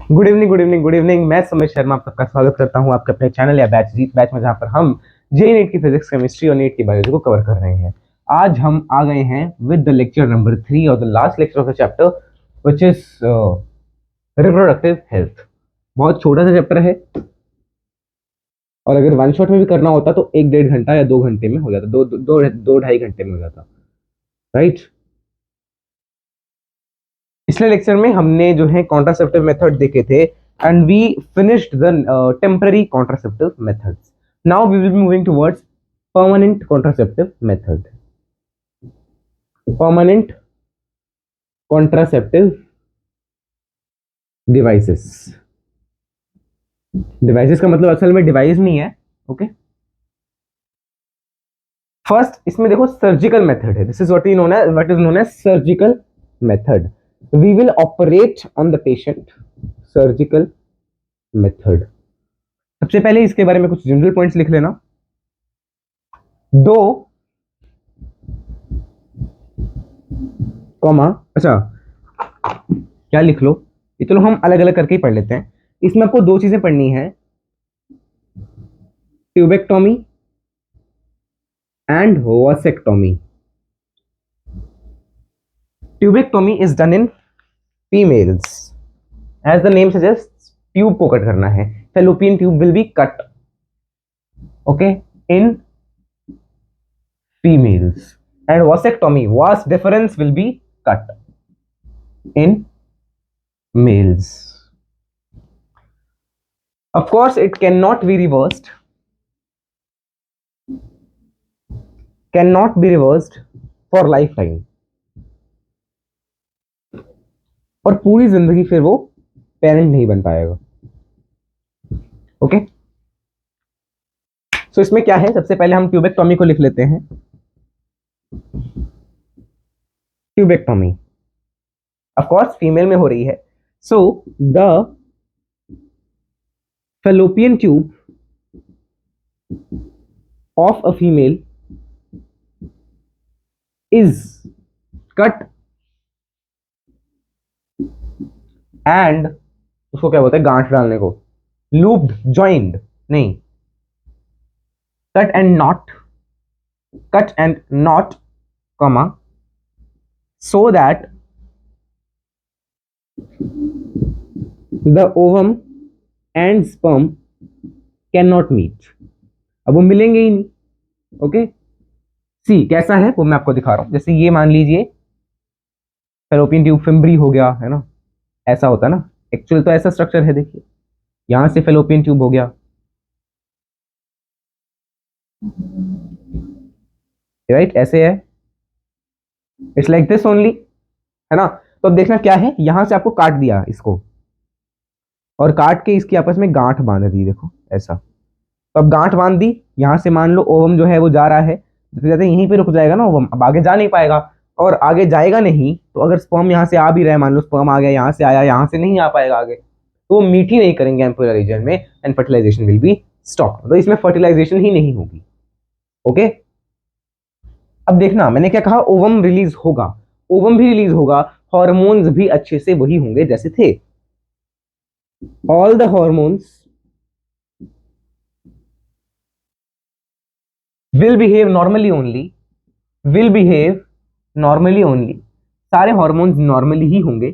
Good evening good evening good evening. मैं सुमित शर्मा आप सबका स्वागत करता हूं आपके अपने चैनल या बैच जीत बैच में, जहां पर हम जेई नीट की फिजिक्स केमिस्ट्री और नीट की बायोलॉजी को कवर कर रहे हैं। आज हम आ गए हैं विद द लेक्चर नंबर 3 और the last lecture of the chapter which is reproductive health. बहुत छोटा सा चैप्टर है और अगर वन शॉट में भी करना होता तो 1-1.5 घंटा या 2 घंटे में हो जाता, 2-2.5 घंटे में हो जाता, राइट। पिछले लेक्चर में हमने जो है कॉन्ट्रासेप्टिव मेथड देखे थे and we finished the temporary contraceptive methods. Now we will be moving towards permanent contraceptive method. Permanent contraceptive devices. Devices का मतलब असल में डिवाइस नहीं है, ओके। फर्स्ट इसमें देखो सर्जिकल मेथड है। This is what is known as surgical method. We will operate on the patient. Surgical method. सबसे पहले इसके बारे में कुछ जनरल पॉइंट्स लिख लेना। दो कॉमा, अच्छा क्या लिख लो, ये चलो हम अलग अलग करके ही पढ़ लेते हैं। इसमें आपको दो चीजें पढ़नी है, tubectomy and vasectomy. Tubectomy is done in females. As the name suggest, tube को कट करना है। Fallopian tube will be cut, okay, in females. And vasectomy, vas deferens will be cut in males. Of course it cannot be reversed, for lifetime, और पूरी जिंदगी फिर वो parent नहीं बन पाएगा, ओके। सो इसमें क्या है, सबसे पहले हम ट्यूबेक्टोमी को लिख लेते हैं। ट्यूबेक्टोमी ऑफ कोर्स फीमेल में हो रही है। So the fallopian tube of a female is cut and, उसको क्या बोलते हैं, गांठ डालने को, लूप्ड, जॉइंड नहीं, cut and not comma, so that the ovum and sperm cannot meet। अब वो मिलेंगे ही नहीं, ओके। सी कैसा है वो मैं आपको दिखा रहा हूं। जैसे ये मान लीजिए फैलोपियन ट्यूब फिम्बरी हो गया है ना, ऐसा होता है ना, एक्चुअल तो ऐसा स्ट्रक्चर है। देखिए यहां से फैलोपियन ट्यूब हो गया, राइट, ऐसे है, इट्स लाइक दिस ओनली, है ना। तो अब देखना क्या है, यहां से आपको काट दिया इसको और काट के इसकी आपस में गांठ बांध दी, देखो ऐसा। तो अब गांठ बांध दी, यहां से मान लो ओवम जो है वो जा रहा है, जाते यहीं पे रुक जाएगा ना ओवम, अब आगे जा नहीं पाएगा। और आगे जाएगा नहीं तो अगर स्पर्म यहां से आ भी रहा है, मान लो स्पर्म आ गया, यहां से आया, यहां से नहीं आ पाएगा आगे, तो वो मीट ही नहीं करेंगे एम्पोलर रीजन में and fertilization will be stop. तो इसमें फर्टिलाइजेशन ही नहीं होगी, ओके। अब देखना मैंने क्या कहा, ओवम रिलीज होगा, ओवम भी रिलीज होगा, हॉर्मोन्स भी अच्छे से वही होंगे जैसे थे। All the hormones will behave normally only, will behave normally only, सारे हॉर्मोन्स नॉर्मली ही होंगे।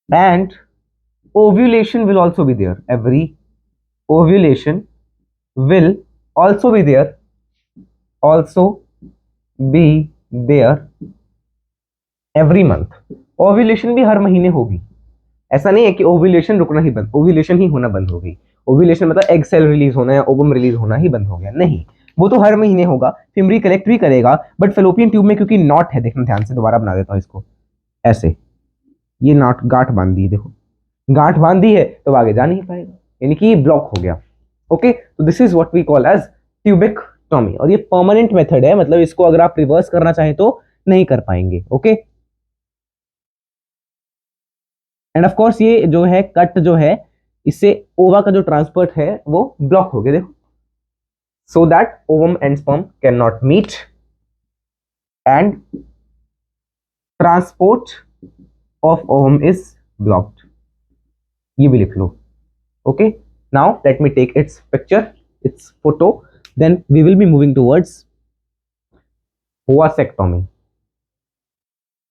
And ovulation will also be there, every ovulation will also be there, also be there every month। ovulation भी हर महीने होगी, ऐसा नहीं है कि ovulation रुकना ही बंद, ओव्यूलेशन ही होना बंद हो गई। ओव्यूलेशन मतलब एग सेल रिलीज होना या ओवम रिलीज होना ही बंद हो गया, नहीं, वो तो हर महीने होगा। फिम्बरी कलेक्ट भी करेगा, बट फेलोपियन ट्यूब में क्योंकि नॉट है, देखना ध्यान से, दोबारा बना देता हूं इसको, ऐसे ये नॉट गांठ बांध दी, देखो गांठ बांध दी है तो आगे जा नहीं पाएगा, यानी कि ब्लॉक हो गया, ओके। तो this is what we call as tubectomy, और ये परमानेंट मेथड है, मतलब इसको अगर आप रिवर्स करना चाहें तो नहीं कर पाएंगे, ओके। एंड ऑफ कोर्स ये जो है कट जो है, इससे ओवा का जो ट्रांसपोर्ट है वो ब्लॉक हो गया, देखो, so that ovum and sperm can not meet and transport of ovum is blocked. ये भी लिख लो. Okay, now let me take its picture, its photo, then we will be moving towards vasectomy.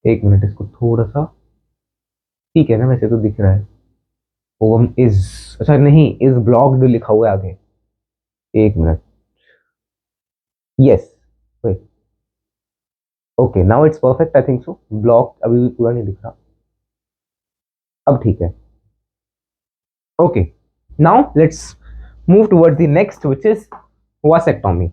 एक minute, इसको थोड़ा सा, ठीक है ना, वैसे तो दिख रहा है. ओवम इज, अच्छा नहीं, इज ब्लॉक्ड लिखा हुआ है आगे. एक minute, yes, wait, okay, now it's perfect, I think so. Block अभी भी पूरा नहीं दिख रहा, अब ठीक है. Okay, now let's move towards the next which is vasectomy.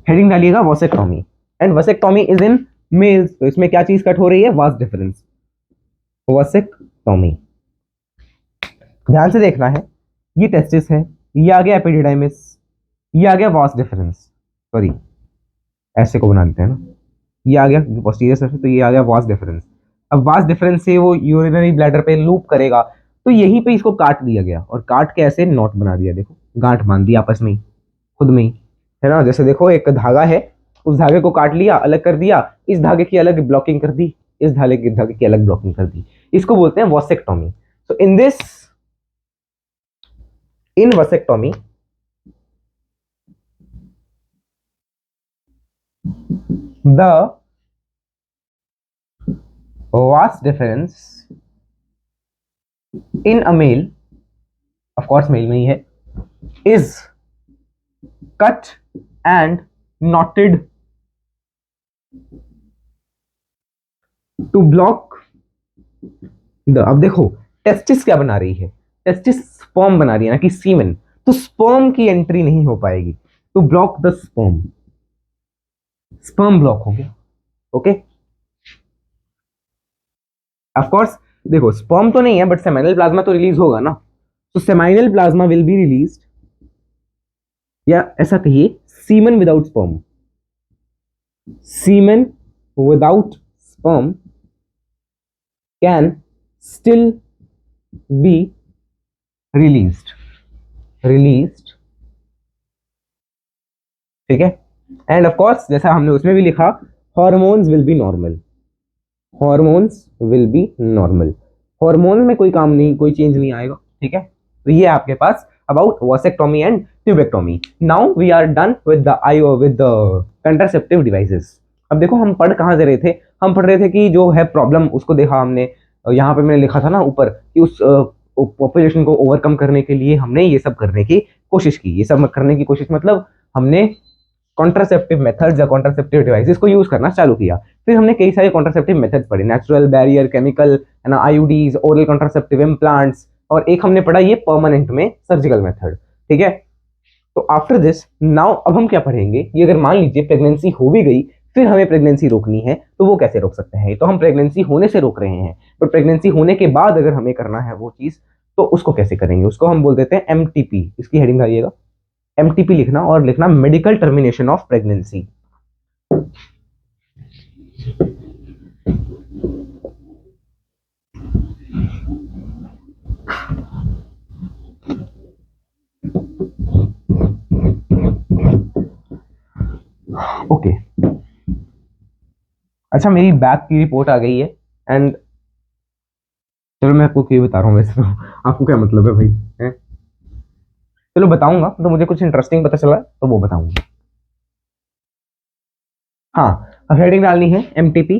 Heading डालिएगा vasectomy. And vasectomy is in males. तो इसमें क्या चीज कट हो रही है? Vas deferens. वासेक्टोमी, ध्यान से देखना है. ये टेस्टिस है, ये आ गया एपिडिडाइमिस, ये आ गया वास डिफरेंस. सॉरी, ऐसे को बना देते हैं ना. ये आ गया पोस्टीरियर सरफेस, तो ये आ गया वास डिफरेंस. अब वास डिफरेंस से वो यूरिनरी ब्लैडर पे लूप करेगा, तो यहीं पे इसको काट दिया गया और काट के ऐसे नॉट बना दिया. देखो, गांठ बांध दी आपस में ही, खुद में ही, है ना. जैसे देखो, एक धागा है, उस धागे को काट लिया, अलग कर दिया, इस धागे की अलग ब्लॉकिंग कर दी, इस धागे की अलग ब्लॉकिंग कर दी. इसको बोलते हैं vasectomy. So in vasectomy the vas difference in a male, of course male में ही है, is cut and knotted to block the. अब देखो, टेस्टिस क्या बना रही है? टेस्टिस स्पर्म बना रही है ना कि सीमेन, तो स्पर्म की एंट्री नहीं हो पाएगी. To block the sperm, sperm block हो गया. ओके, ऑफ कोर्स देखो, स्पर्म तो नहीं है बट सेमाइनल प्लाज्मा तो रिलीज होगा ना. तो seminal plasma will be released, या ऐसा कहिए, semen without sperm. Semen without sperm can still be released, ठीक है. एंड ऑफ कोर्स जैसा हमने उसमें भी लिखा, hormones will be normal. Hormones will be normal. Hormone में कोई काम नहीं, कोई चेंज नहीं आएगा. ठीक है, तो ये आपके पास about vasectomy and tubectomy. Now we are done with the contraceptive devices. अब देखो, हम पढ़ कहाँ से रहे थे? हम पढ़ रहे थे कि जो है प्रॉब्लम उसको देखा हमने. यहाँ पे मैंने लिखा था ना ऊपर कि उस पॉपुलेशन को ओवरकम करने के लिए हमने ये सब करने की कोशिश की. ये सब करने की कोशिश मतलब हमने कॉन्ट्रासेप्टिव मेथड्स या कॉन्ट्रासेप्टिव डिवाइसेस को यूज करना चालू किया. फिर हमने कई सारे कॉन्ट्रासेप्टिव मेथड्स पढ़े, नेचुरल, बैरियर, केमिकल, है ना, आईयूडीज, ओरल कॉन्ट्रासेप्टिव इम्प्लांट्स, और एक हमने पढ़ा ये परमानेंट में सर्जिकल मेथड. ठीक है, तो आफ्टर दिस नाउ अब हम क्या पढ़ेंगे? ये अगर मान लीजिए प्रेगनेंसी हो भी गई, फिर हमें प्रेगनेंसी रोकनी है, तो वो कैसे रोक सकते हैं? तो हम प्रेगनेंसी होने से रोक रहे हैं, पर प्रेगनेंसी होने के बाद अगर हमें करना है वो चीज, तो उसको कैसे करेंगे? उसको हम बोल देते हैं एमटीपी. इसकी हेडिंग आइएगा, एमटीपी लिखना, और लिखना medical termination of pregnancy. Okay, अच्छा, मेरी बैक की रिपोर्ट आ गई है. एंड चलो मैं आपको क्यों बता रहा हूँ, वैसे तो आपको क्या मतलब है भाई, है? चलो बताऊंगा, तो मुझे कुछ इंटरेस्टिंग पता चला तो वो बताऊंगा. हाँ, अब हेडिंग डालनी है MTP,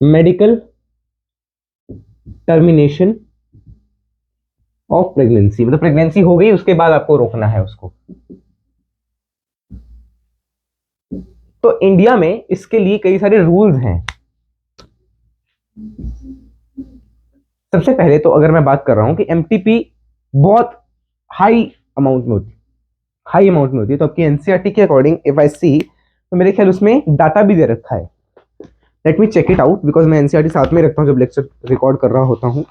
medical termination of pregnancy. मतलब प्रेगनेंसी हो गई, उसके बाद आपको रोकना है उसको. तो इंडिया में इसके लिए कई सारे रूल्स हैं. सबसे पहले तो अगर मैं बात कर रहा हूं कि एमटीपी बहुत हाई अमाउंट में होती है, तो आपकी एनसीईआरटी के अकॉर्डिंग इफ आई सी, तो मेरे ख्याल उसमें डाटा भी दे रखा है. Let me check it out, because मैं एनसीईआरटी साथ में रखता हूं जब लेक्चर रिकॉर्ड कर रहा होता हूं,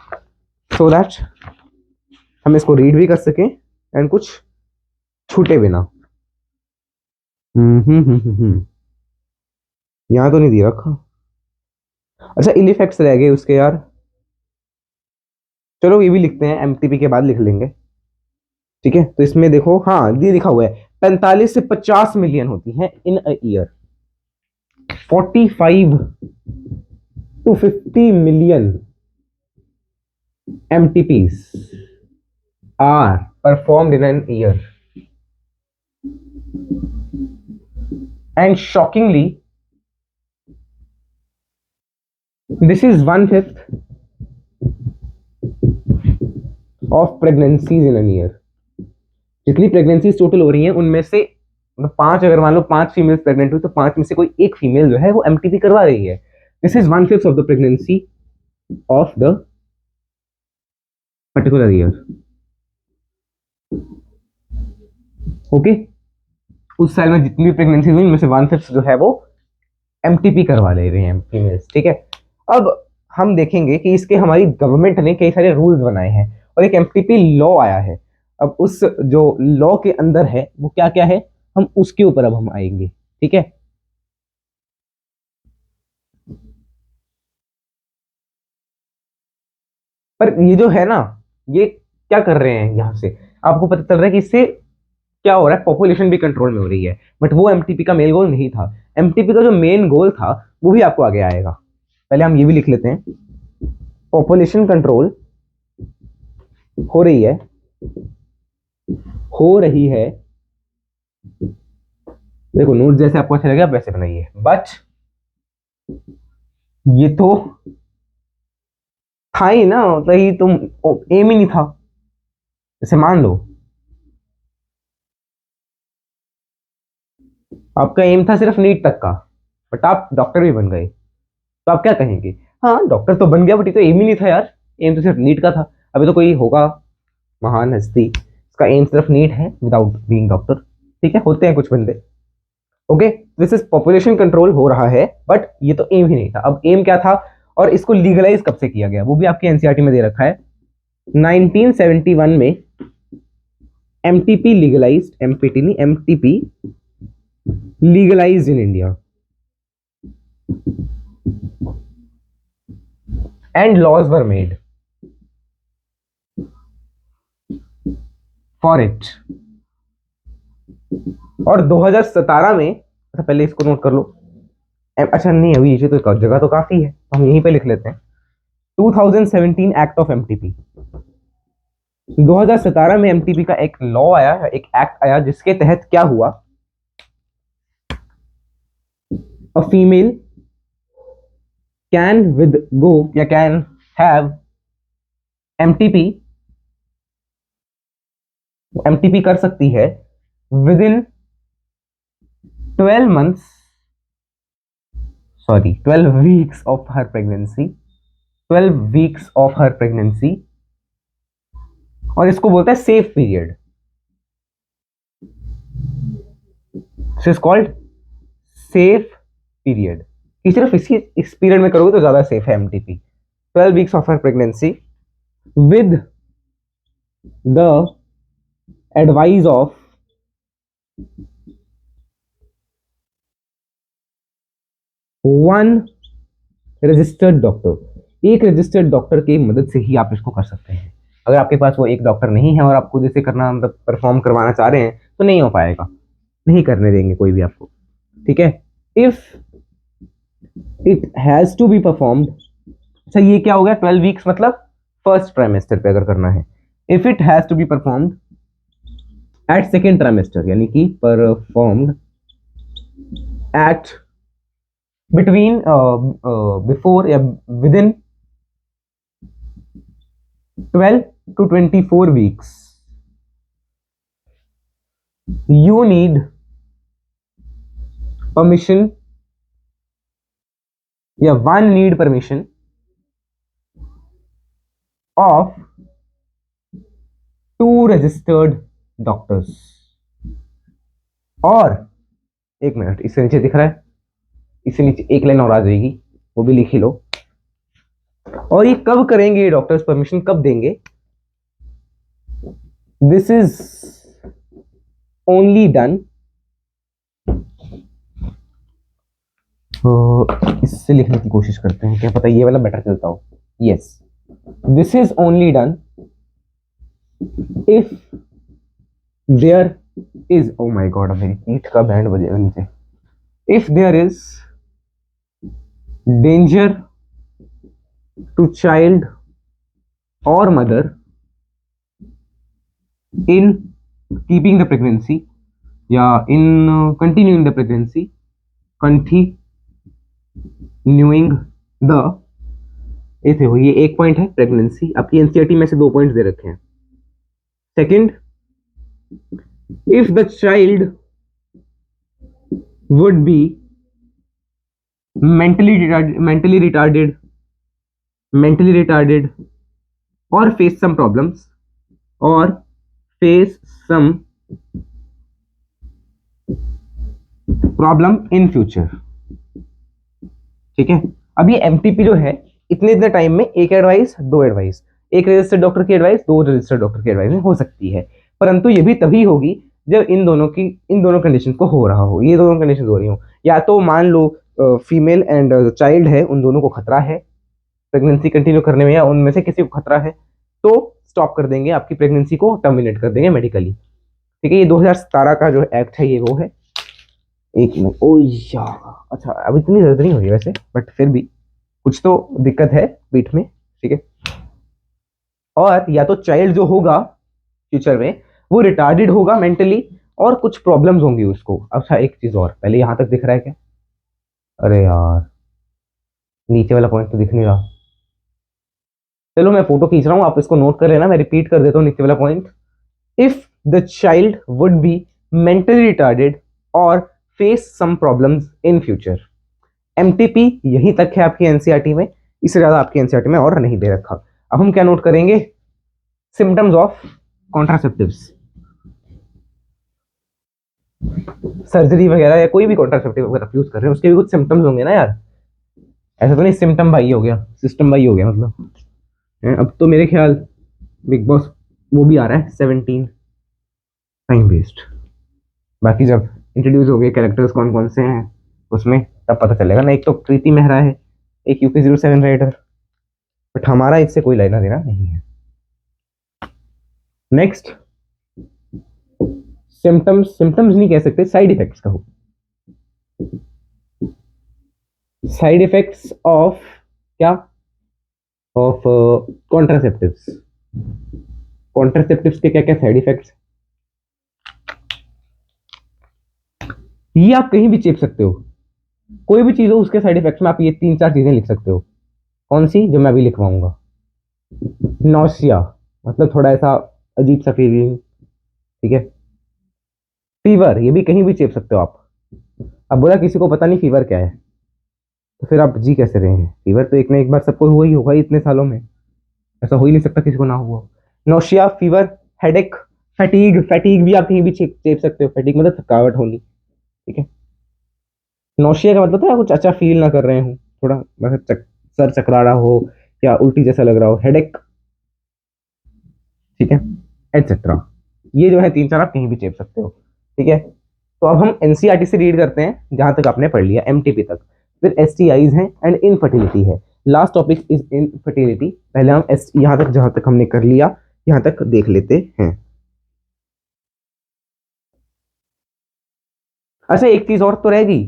सो दैट हम इसको रीड भी कर सकें एंड कुछ छूटे बिना. यहाँ तो नहीं दिया रखा. अच्छा, इल इफेक्ट्स रह गए उसके यार. चलो ये भी लिखते हैं, एमटीपी के बाद लिख लेंगे. ठीक है, तो इसमें देखो, हाँ ये लिखा हुआ है 45 से 50 मिलियन होती हैं इन a year. 45 to 50 million MTPs are performed in an year. And shockingly, this is 1/5 of pregnancies in a year. जितनी प्रेगनेंसीज टोटल हो रही हैं उनमें से मतलब 5, अगर मान लो 5 फीमेल्स प्रेग्नेंट हुई तो 5 में से कोई एक फीमेल जो है वो एमटीपी करवा रही है। This is 1/5 of the pregnancy of the particular year. Okay, उस साल में जितनी भी प्रेगनेंसी हुई उनमें से 1/5 जो है वो एमटीपी करवा ले रहे हैं फीमेल्स। ठीक है, अब हम देखेंगे कि इसके हमारी गवर्नमेंट ने कई सारे रूल्स बनाए हैं और एक एमटीपी लॉ आया है। अब उस जो लॉ के अंदर है वो क्या क्या है, हम उसके ऊपर अब हम आएंगे। ठीक है, पर ये जो है ना, ये क्या कर रहे हैं, यहां से आपको पता चल रहा है कि इससे क्या हो रहा है, पॉपुलेशन भी कंट्रोल में हो रही है। बट वो एमटीपी का मेन गोल नहीं था। एमटीपी का जो मेन गोल था वो भी आपको आगे आएगा। पहले हम ये भी लिख लेते हैं, पॉपुलेशन कंट्रोल हो रही है, हो रही है। देखो नोट जैसे आपको अच्छा लगेगा वैसे बनाइए, बट ये तो था ही ना, मतलब ही तुम एम ही नहीं था। जैसे मान लो आपका एम था सिर्फ नीट तक का, बट आप डॉक्टर भी बन गए, तो आप क्या कहेंगे, हाँ डॉक्टर तो बन गया बट ये तो एम ही नहीं था यार, एम तो सिर्फ नीट का था। अभी तो कोई होगा महान हस्ती, इसका एम सिर्फ नीट है विदाउट बीइंग डॉक्टर। ठीक है, होते हैं कुछ बंदे। Okay, this is population control हो रहा है, बट ये तो एम ही नहीं था। अब एम क्या था और इसको लीगलाइज कब से किया गया वो भी आपके एनसीईआरटी में दे रखा है। 1971 में एमटीपी लीगलाइज्ड, एमपीटी नहीं MTP legalized in India and laws were made for it। और 2017 में, अच्छा पहले इसको नोट कर लो, अच्छा नहीं अभी ये तो जगह तो काफी है तो हम यहीं पे लिख लेते हैं। 2017 एक्ट ऑफ एमटीपी, 2017 में एमटीपी का एक लॉ आया, एक एक्ट आया जिसके तहत क्या हुआ, a female can with go या can have MTP, MTP कर सकती है within 12 months, sorry 12 weeks of her pregnancy, 12 weeks of her pregnancy, और इसको बोलता है safe period. This is called safe period, कि सिर्फ इस पीरियड में करोगे तो ज्यादा सेफ है MTP. 12 weeks of her pregnancy with the advice of one registered doctor, एक रजिस्टर्ड डॉक्टर की मदद से ही आप इसको कर सकते हैं। अगर आपके पास वो एक डॉक्टर नहीं है और आप खुद इसे करना मतलब परफॉर्म करवाना चाह रहे हैं तो नहीं हो पाएगा, नहीं करने देंगे कोई भी आपको। ठीक है, if it has to be performed, अच्छा ये क्या हो गया 12 वीक्स मतलब फर्स्ट ट्राइमेस्टर पे अगर करना है। If it has to be performed at second trimester, यानी कि परफॉर्म्ड एट बिटवीन बिफोर या within 12 to 24 weeks, you need permission या one need permission of 2 registered doctors। और एक मिनट, इससे नीचे दिख रहा है, इससे नीचे एक लाइन और आ जाएगी, वो भी लिख ही लो। और ये कब करेंगे डॉक्टर्स, परमिशन कब देंगे, दिस इज ओनली डन, इससे लिखने की कोशिश करते हैं, क्या पता ये वाला बेटर चलता हो। Yes, this is only done if there is, oh my god, मेरी पीठ का बैंड बजेगा नीचे। If there is danger to child और mother in keeping the pregnancy या in continuing the pregnancy, continuing the, ये देखो ये एक पॉइंट है प्रेगनेंसी, आपकी एनसीईआरटी में से 2 पॉइंट्स दे रखे हैं। Second, if the child would B mentally retarded or face some problems or face some problem in future। ठीक है, अब ये एमटीपी जो है इतने इतने टाइम में एक एडवाइस, 2 एडवाइस, एक रजिस्टर्ड डॉक्टर की एडवाइस, 2 रजिस्टर्ड डॉक्टर की एडवाइस में हो सकती है, परंतु ये भी तभी होगी जब इन दोनों कंडीशन को हो रहा हो, ये दोनों कंडीशन हो रही हो। या तो मान लो फीमेल एंड चाइल्ड है, उन दोनों को खतरा है प्रेगनेंसी कंटिन्यू करने में, या उनमें से किसी को खतरा है, तो स्टॉप कर देंगे, आपकी प्रेगनेंसी को टर्मिनेट कर देंगे मेडिकली। ठीक है, ये 2017 का जो एक्ट है ये वो है। एक मिनट, ओ यार, अच्छा अब इतनी दर्द नहीं हो रही वैसे, बट फिर भी कुछ तो दिक्कत है पीठ में। ठीक है, और या तो चाइल्ड जो होगा फ्यूचर में वो रिटार्डेड होगा मेंटली और कुछ प्रॉब्लम्स होंगी उसको। अच्छा एक चीज और, पहले यहां तक दिख रहा है क्या? अरे यार नीचे वाला पॉइंट तो दिख नहीं रहा। चलो मैं फोटो खींच रहा हूँ, आप इसको नोट कर लेना, मैं रिपीट कर देता हूँ नीचे वाला point. If the child would be mentally retarded और face some problems in future. MTP यहीं तक है आपकी एनसीईआरटी में, इससे ज्यादा आपकी एनसीईआरटी में और नहीं दे रखा। अब हम क्या नोट करेंगे? सिम्टम्स ऑफ कॉन्ट्रासेप्टिव्स, सर्जरी वगैरह या कोई भी कॉन्ट्रासेप्टिव अगर आप यूज कर रहे हैं उसके भी कुछ सिम्टम्स होंगे ना यार, ऐसा तो नहीं सिम्टम भाई हो गया, सिस्टम भाई हो गया मतलब। अब तो मेरे ख्याल बिग बॉस वो भी आ रहा है 17 टाइम बेस्ड, बाकी जब इंट्रोड्यूस हो गए कैरेक्टर्स कौन कौन से हैं उसमें तब पता चलेगा ना। एक तो प्रीति मेहरा है, एक यूके 07 राइडर, बट हमारा इससे कोई लेना देना नहीं है। नेक्स्ट, सिम्टम्स नहीं कह सकते, साइड इफेक्ट्स कहो। साइड इफेक्ट्स ऑफ क्या? Of contraceptives. कॉन्ट्रासेप्टिव्स के क्या क्या साइड इफेक्ट्स, ये आप कहीं भी चेप सकते हो, कोई भी चीज हो उसके साइड इफेक्ट्स में आप ये 3-4 चीजें लिख सकते हो। कौन सी? जो मैं अभी लिखवाऊंगा। नौसिया, मतलब थोड़ा ऐसा अजीब सा फीलिंग। ठीक है, फीवर, ये भी कहीं भी चेप सकते हो आप। अब बोला किसी को पता नहीं फीवर क्या है, तो फिर आप जी कैसे रहे हैं? फीवर तो एक ना एक बार सबको हुआ ही होगा इतने सालों में, ऐसा हो ही नहीं सकता किसी को ना हुआ। Nausea, fever, headache, fatigue, fatigue भी आप कहीं भी चेप चेप सकते हो, फैटीग मतलब थकावट होनी। ठीक है, नौशिया का मतलब था कुछ अच्छा फील ना कर रहे हो, थोड़ा मतलब सर चकरा रहा हो या उल्टी जैसा लग रहा हो, हेडेक। ठीक है, एटसेट्रा। ये जो है 3-4 आप कहीं भी चेप सकते हो। ठीक है, तो अब हम एनसीईआरटी से रीड करते हैं जहां तक आपने पढ़ लिया एमटीपी तक, फिर एसटीआईज हैं एंड इनफर्टिलिटी है। Last topic is infertility. पहले हम एस यहां तक जहां तक हमने कर लिया यहां तक देख लेते हैं। अच्छा एक चीज और तो रहेगी,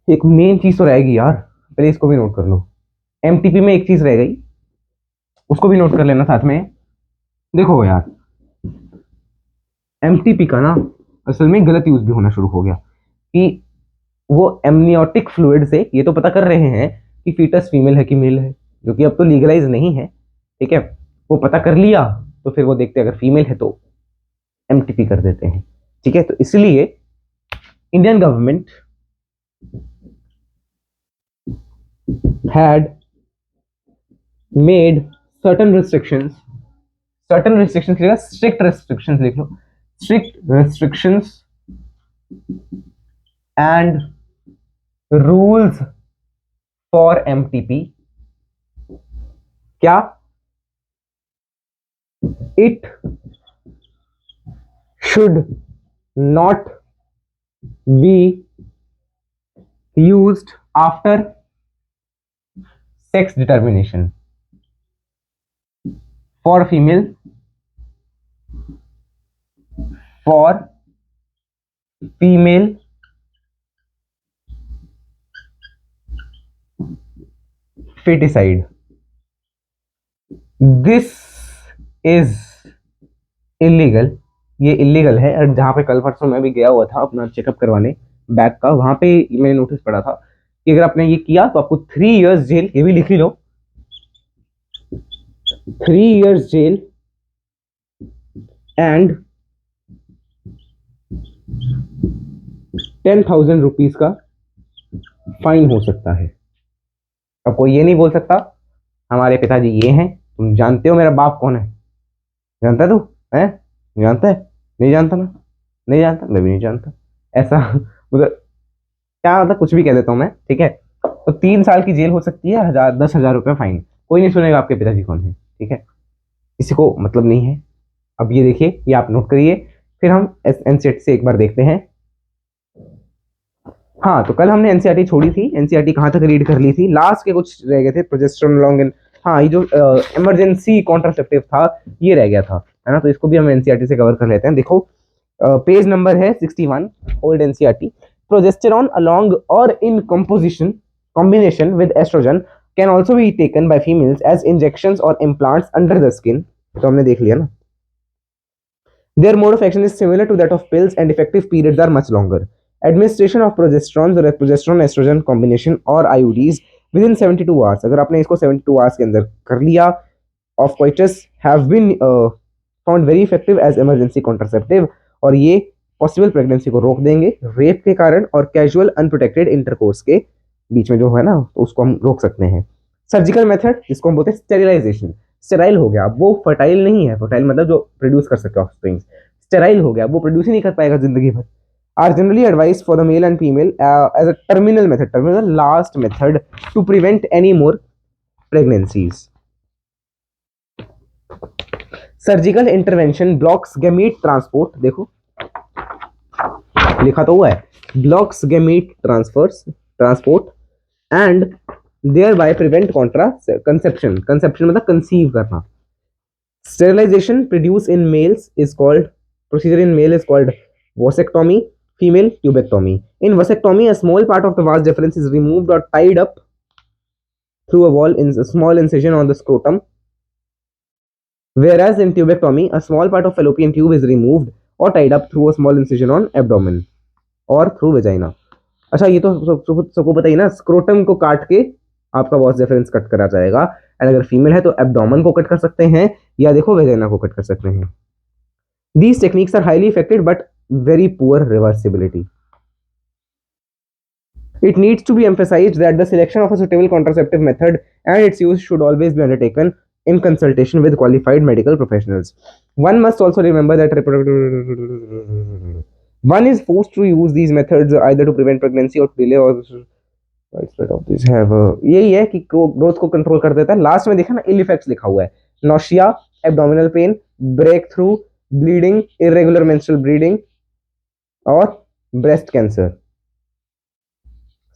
एक मेन चीज तो रहेगी यार, पहले इसको भी नोट कर लो। एमटीपी में एक चीज रह गई, उसको भी नोट कर लेना साथ में। देखो यार, एमटीपी का ना असल में गलत यूज भी होना शुरू हो गया कि वो एमनियोटिक फ्लूइड से ये तो पता कर रहे हैं कि फीटस फीमेल है कि मेल है, जो कि अब तो लीगलाइज नहीं है। ठीक है, वो पता कर लिया तो फिर वो देखते हैं अगर फीमेल है तो एमटीपी कर देते हैं। ठीक है, तो इसलिए Indian government had made certain restrictions, certain restrictions लिखा, स्ट्रिक्ट रिस्ट्रिक्शंस लिख लो, strict restrictions and rules for MTP. क्या? It should not be used after sex determination for female for female feticide. This is illegal. ये illegal है। और जहाँ पे कल परसों मैं भी गया हुआ था अपना चेकअप करवाने बैक का, वहां पे मैंने नोटिस पड़ा था कि अगर आपने ये किया तो आपको 3 years जेल, ये भी लिख ही लो, 3 years जेल एंड 10,000 रुपीज का फाइन हो सकता है। अब कोई ये नहीं बोल सकता हमारे पिताजी ये हैं, तुम जानते हो मेरा बाप कौन है? जानता है तू? है? जानता है? नहीं जानता ना? नहीं जानता, मैं भी नहीं जानता। ऐसा मतलब क्या, मतलब कुछ भी कह देता हूँ मैं, ठीक है? तो 3 साल की जेल हो सकती है, 10,000 रुपये फाइन। कोई नहीं सुनेगा आपके पिताजी कौन है, ठीक है? किसी को मतलब नहीं है। अब ये देखिए, ये आप नोट करिए, फिर हम एनसीईआरटी से एक बार देखते हैं। हाँ, तो कल हमने एनसीईआरटी छोड़ी थी। एनसीईआरटी कहाँ तक रीड कर ली थी? लास्ट के कुछ रह गए थे, प्रोजेस्टेरोन लॉन्ग एंड, हाँ, ये जो इमरजेंसी कॉन्ट्रासेप्टिव था ये रह गया था, है ना? तो इसको भी हम एनसीईआरटी से कवर कर लेते हैं। देखो पेज नंबर है 61, old NCERT. Progesterone along or in combination with estrogen can also be taken by females as injections or implants under the skin. तो हमने देख लिया ना। Their mode of action is similar to that of pills and effective periods are much longer. Administration of progesterones or progesterone estrogen combination or IUDs within 72 hours. अगर आपने इसको 72 hours के अंदर कर लिया of coitus have been found very effective as emergency contraceptive, और ये possible pregnancy को रोक देंगे रेप के कारण और कैजुअल अनप्रोटेक्टेड इंटरकोर्स के बीच में जो है ना, तो उसको हम रोक सकते हैं। सर्जिकल मेथड, जिसको हम बोलते हैं स्टेरिलाइजेशन, स्टेराइल हो गया, वो फर्टाइल नहीं है, फर्टाइल मतलब जो प्रोड्यूस कर सकते ऑफस्प्रिंग, स्टेराइल हो गया, वो प्रोड्यूस ही नहीं कर पाएगा जिंदगी भर। Are generally advise for the male and female as a terminal method, terminal last method to prevent any more pregnancies. Surgical intervention blocks gamete transport, देखो लिखा तो हुआ है, blocks gamete transport and thereby prevent conception, conception मतलब conceive करना। Sterilisation produce in males is called, procedure in male is called vasectomy, female tubectomy. In vasectomy a small part of the vas deferens is removed or tied up through a wall in a small incision on the scrotum, whereas in tubectomy a small part of fallopian tube is removed or tied up through a small incision on abdomen or through vagina. अच्छा, ये तो सबको पता ही ना, scrotum को काट के आपका वॉस डिफरेंस कट करा जाएगा, एंड अगर फीमेल है तो एब्डोमेन को कट कर सकते हैं या देखो वेजाइना को कट कर सकते हैं। These techniques are highly effective but very poor reversibility. It needs to be emphasized that the selection of a suitable contraceptive method and its use should always be undertaken in consultation with qualified medical professionals. One must also remember that one is forced to use these methods either to prevent pregnancy or to delay or यही है कि growth को control कर देता है। Last में देखा ना, इल इफेक्ट्स लिखा हुआ है, nausea, abdominal pain, break through, bleeding, irregular menstrual bleeding और ब्रेस्ट कैंसर।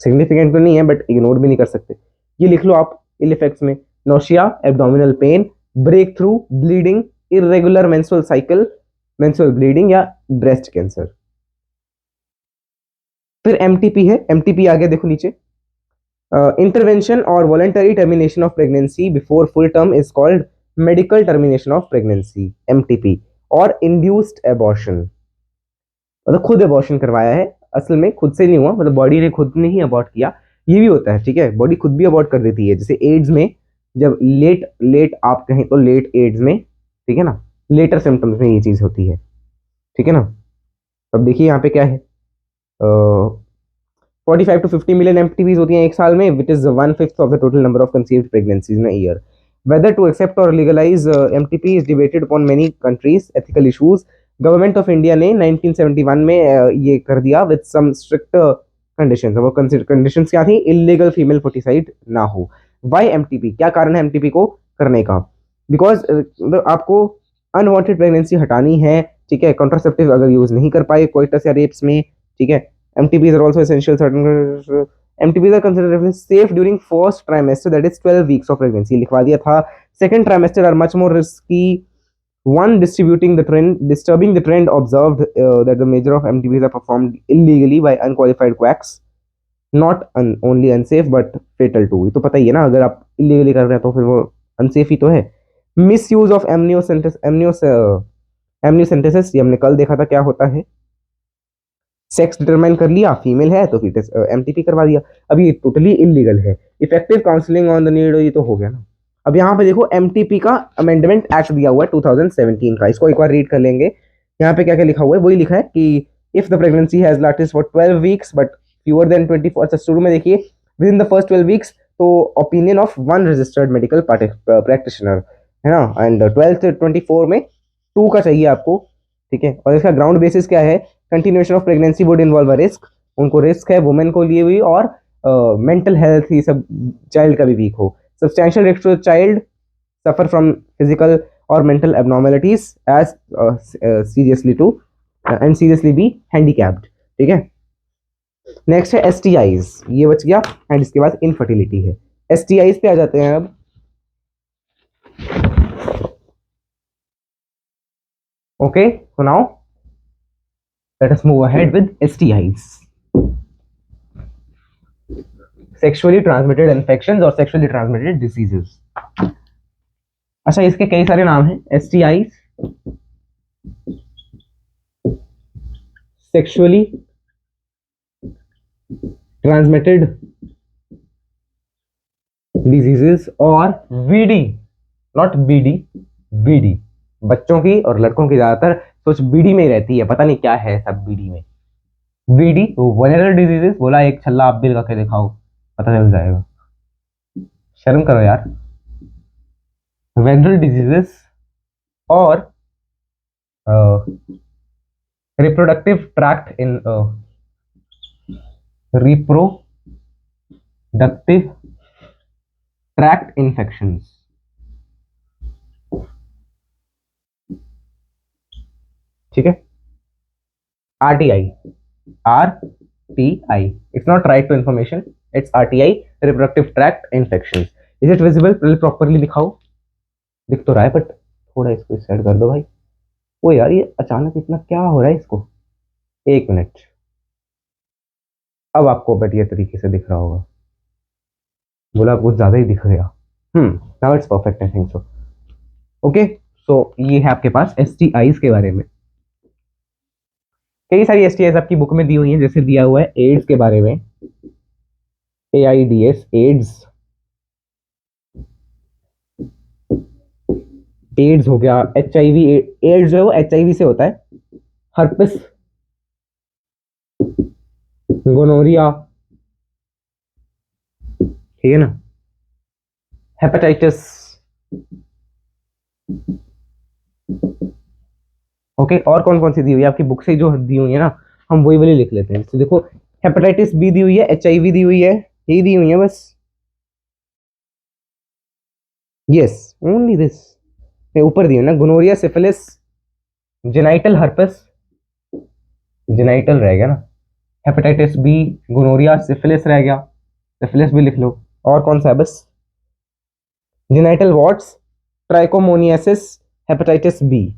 सिग्निफिकेंट तो नहीं है बट इग्नोर भी नहीं कर सकते। ये लिख लो आप इल इफेक्ट्स में, nausea, abdominal pain, break through, bleeding, irregular menstrual cycle, menstrual bleeding या ब्रेस्ट कैंसर। फिर एमटीपी है, एमटीपी आ गया देखो नीचे, इंटरवेंशन और voluntary termination of pregnancy before full term is called medical termination of pregnancy, MTP. और इंड्यूस्ड एबॉर्शन, मतलब खुद एबॉर्शन करवाया है, असल में खुद से नहीं हुआ, मतलब बॉडी ने खुद ने ही अबॉर्ट किया, ये भी होता है, ठीक है? बॉडी खुद भी अबॉर्ट कर देती है, जैसे एड्स में जब लेट आप कहें तो लेट एड्स में, ठीक है ना, लेटर सिम्टम्स में ये चीज होती है, ठीक है ना? अब देखिए यहाँ पे क्या है, 45 to 50 million एमटीपीज होती हैं एक साल में, which is 1/5 of the total number of conceived pregnancies in a year. Whether to accept or legalize MTP is debated upon many countries. Ethical issues. Government of India ने 1971 में ये कर दिया विद सम स्ट्रिक्ट कंडीशंस। वो conditions क्या थी? Illegal female foeticide ना हो। Why MTP? क्या कारण है एमटीपी को करने का? बिकॉज आपको अनवांटेड प्रेगनेंसी हटानी है, ठीक है? कॉन्ट्रासेप्टिव अगर यूज नहीं कर पाए कोइटस या रेप्स में, ठीक है? MTPs are also essential. Certain MTPs are considered safe during first trimester, that is 12 weeks of pregnancy. लिखवा दिया था. Second trimester are much more risky one disturbing the trend observed that the major of MTPs are performed illegally by unqualified quacks, not only unsafe but fatal too. ये तो पता ही है ना, अगर आप illegally कर रहे हैं तो फिर वो unsafe ही तो है. Misuse of amniocentesis, ये हमने कल देखा था क्या होता है. सेक्स डिटरमाइन कर लिया, फीमेल है तो फिर एमटीपी करवा दिया. अब ये टोटली इलीगल है. Effective counselling on the need, ये तो हो गया ना. अब यहाँ पे देखो एमटीपी का अमेंडमेंट एक्ट दिया हुआ है 2017 का, इसको एक बार रीड कर लेंगे. यहाँ पे क्या क्या लिखा हुआ है, वही लिखा है कि if the pregnancy has lasted for 12 weeks but fewer than 24. अच्छा शुरू में देखिए within the first 12 weeks, तो opinion of one registered medical practitioner है ना. एंड 12 से 24 में 2 का चाहिए आपको. ठीक है. और इसका ग्राउंड बेसिस क्या है, continuation of pregnancy would involve a risk, उनको रिस्क है वुमेन को लिए हुई, और मेंटल हेल्थ ही सब चाइल्ड का भी वीक हो. Substantial risk to child suffer from physical और mental abnormalities as seriously to and seriously be handicapped. ठीक है. नेक्स्ट है एसटीआईज, ये बच गया. एंड इसके बाद इनफर्टिलिटी है. एसटीआईज पे आ जाते हैं अब. Okay, so now let us move ahead with STIs, sexually transmitted infections और sexually transmitted diseases. अच्छा, इसके कई सारे नाम हैं. STIs, sexually transmitted diseases और VD, not BD, VD. बच्चों की और लड़कों की ज्यादातर सोच बीडी में ही रहती है, पता नहीं क्या है सब बीडी में. बीडी वनरल डिजीजेस बोला, एक छल्ला आप भी लगा के दिखाओ, पता चल जाएगा. शर्म करो यार. वेनरल डिजीजेस और रिप्रोडक्टिव ट्रैक्ट इन रिप्रोडक्टिव ट्रैक्ट इन्फेक्शंस. ठीक है. RTI, RTI, it's not right to information, it's RTI, reproductive tract infections. Is it visible? Properly दिखाओ. दिख तो रहा है बट थोड़ा इसको सेट कर दो भाई. ओ यार, ये अचानक इतना क्या हो रहा है इसको. एक मिनट, अब आपको बढ़िया तरीके से दिख रहा होगा. बोला कुछ ज्यादा ही दिख गया. Now it's perfect, I think so. Okay, so ये है आपके पास STIs के बारे में. कई सारी STIs आपकी बुक में दी हुई हैं, जैसे दिया हुआ है एड्स के बारे में, AIDS, एड्स. एड्स हो गया. HIV, एड्स जो है वो HIV से होता है. हर्पिस, गोनोरिया, ठीक है ना. हेपेटाइटिस. ओके, और कौन कौन सी दी हुई है आपकी बुक से, जो दी हुई है ना हम वही वाली लिख लेते हैं. तो देखो हेपेटाइटिस बी दी हुई है, HIV दी हुई है, यही दी हुई है बस. Yes, only this. ऊपर दी हुई ना, gonorrhoea, syphilis, genital herpes, genital रह गया ना. हेपेटाइटिस बी, गोनोरिया, सिफिलिस रह गया, सिफिलिस भी लिख लो. और कौन सा है, बस genital warts, trichomoniasis, hepatitis B.